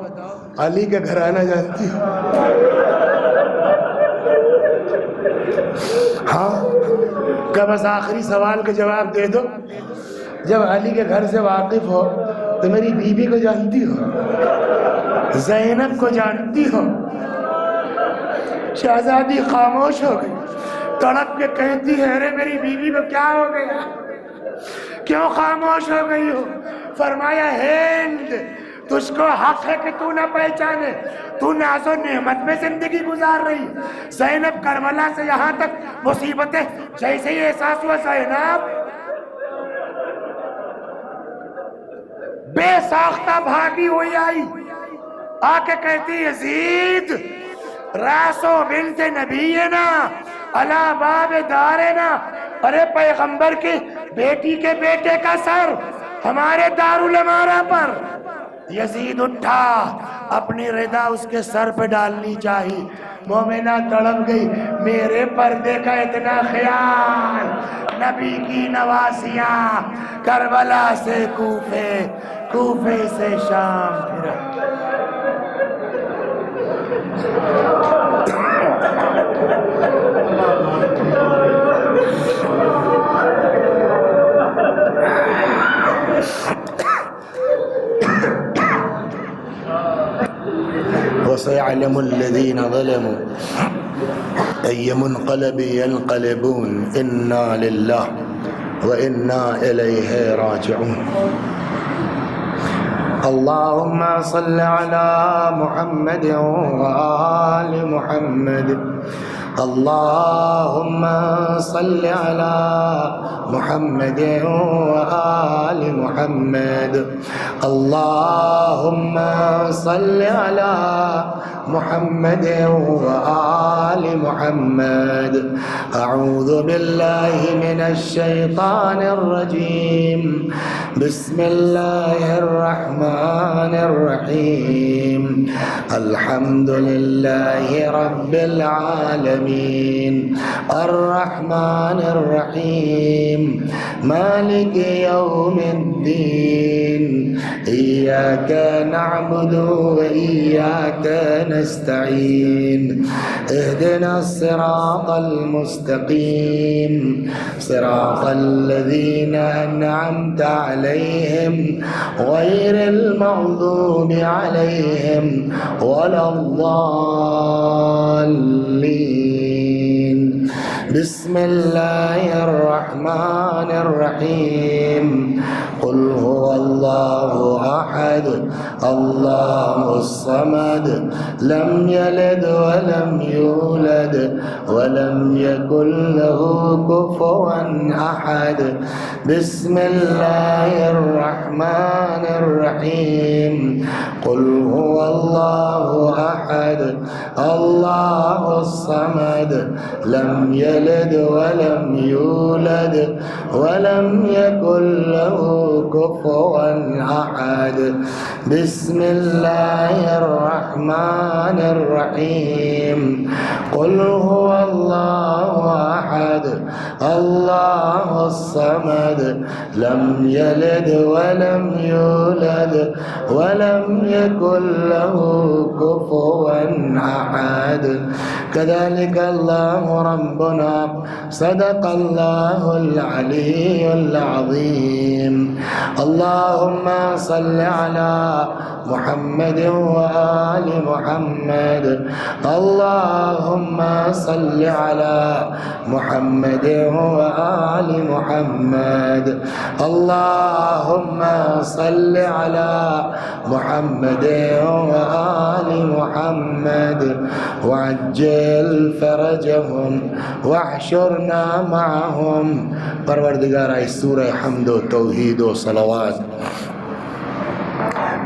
علی کے گھرانہ جانتی ہو؟ ہاں، کہ بس آخری سوال کا جواب دے دو، جب علی کے گھر سے واقف ہو تو میری بیوی کو جانتی ہو، زینب کو جانتی ہو؟ شہزادی خاموش ہو گئی، تڑپ کے کہتی ہے ارے میری بیوی کو کیا ہو گیا، کیوں خاموش ہو گئی ہو؟ فرمایا ہند تجھ کو حق ہے کہ تو نہ پہچانے، تو ناز و نعمت میں زندگی گزار رہی۔ زینب کربلا سے یہاں تک مصیبتیں جیسے ہی احساس ہوا زینب بے ساختہ بھاگی ہوئی آئی، آ کے کہتی یزید راسو بنت نبینا علی باب دارنا، ارے پیغمبر کی بیٹی کے بیٹے کا سر ہمارے دارالعمارہ پر۔ یزید اٹھا، اپنی ردا اس کے سر پہ ڈالنی چاہی، مومنہ تڑپ گئی، میرے پردے کا اتنا خیال، نبی کی نواسیاں کربلا سے کوفے، کوفے سے شام پھرا۔ وسيعلم الذين ظلموا أي منقلب ينقلبون إنا لله وإنا إليه راجعون اللهم صل على محمد وآل محمد اللهم صل على محمد وآل محمد اللهم صل على محمد وآل محمد أعوذ بالله من الشيطان الرجيم بسم الله الرحمن الرحيم الحمد لله رب العالمين الرحمن الرحيم مالك يوم الدين إياك نعبد وإياك نستعين اهدنا الصراط المستقيم صراط الذين أنعمت عليهم غير المغضوب عليهم ولا الضالين بسم الله الرحمن الرحيم قل هو الله أحد الله الصمد لم يلد ولم يولد ولم يكن له كفوا أحد بسم الله الرحمن الرحيم قل هو الله أحد الله الصمد لم يلد ولم يولد ولم يكن له كفوا أحد بسم الله الرحمن الرحيم قل هو الله أحد الله الصمد لم يلد ولم يولد ولم يكن له كفوا أحد كذلك الله ربنا صدق الله العلي العظيم اللهم صل على محمد وآل محمد اللهم صل على محمد وآل محمد اللهم صل على محمد وآل محمد وعجل فرجهم واحشرنا معهم پروردگار اس سورہ حمد و توحید و صلوات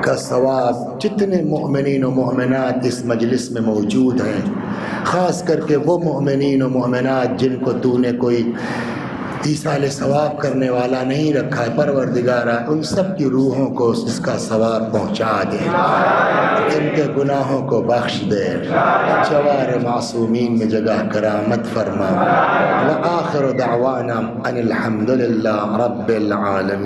کا ثواب جتنے مؤمنین و مؤمنات اس مجلس میں موجود ہیں، خاص کر کے وہ مؤمنین و مؤمنات جن کو تو نے کوئی ایصال ثواب کرنے والا نہیں رکھا ہے، پروردگارہ ان سب کی روحوں کو اس کا ثواب پہنچا دے، ان کے گناہوں کو بخش دے، جوار معصومین میں جگہ کرامت فرما۔ وآخر دعوانا ان الحمد للہ رب العالمین۔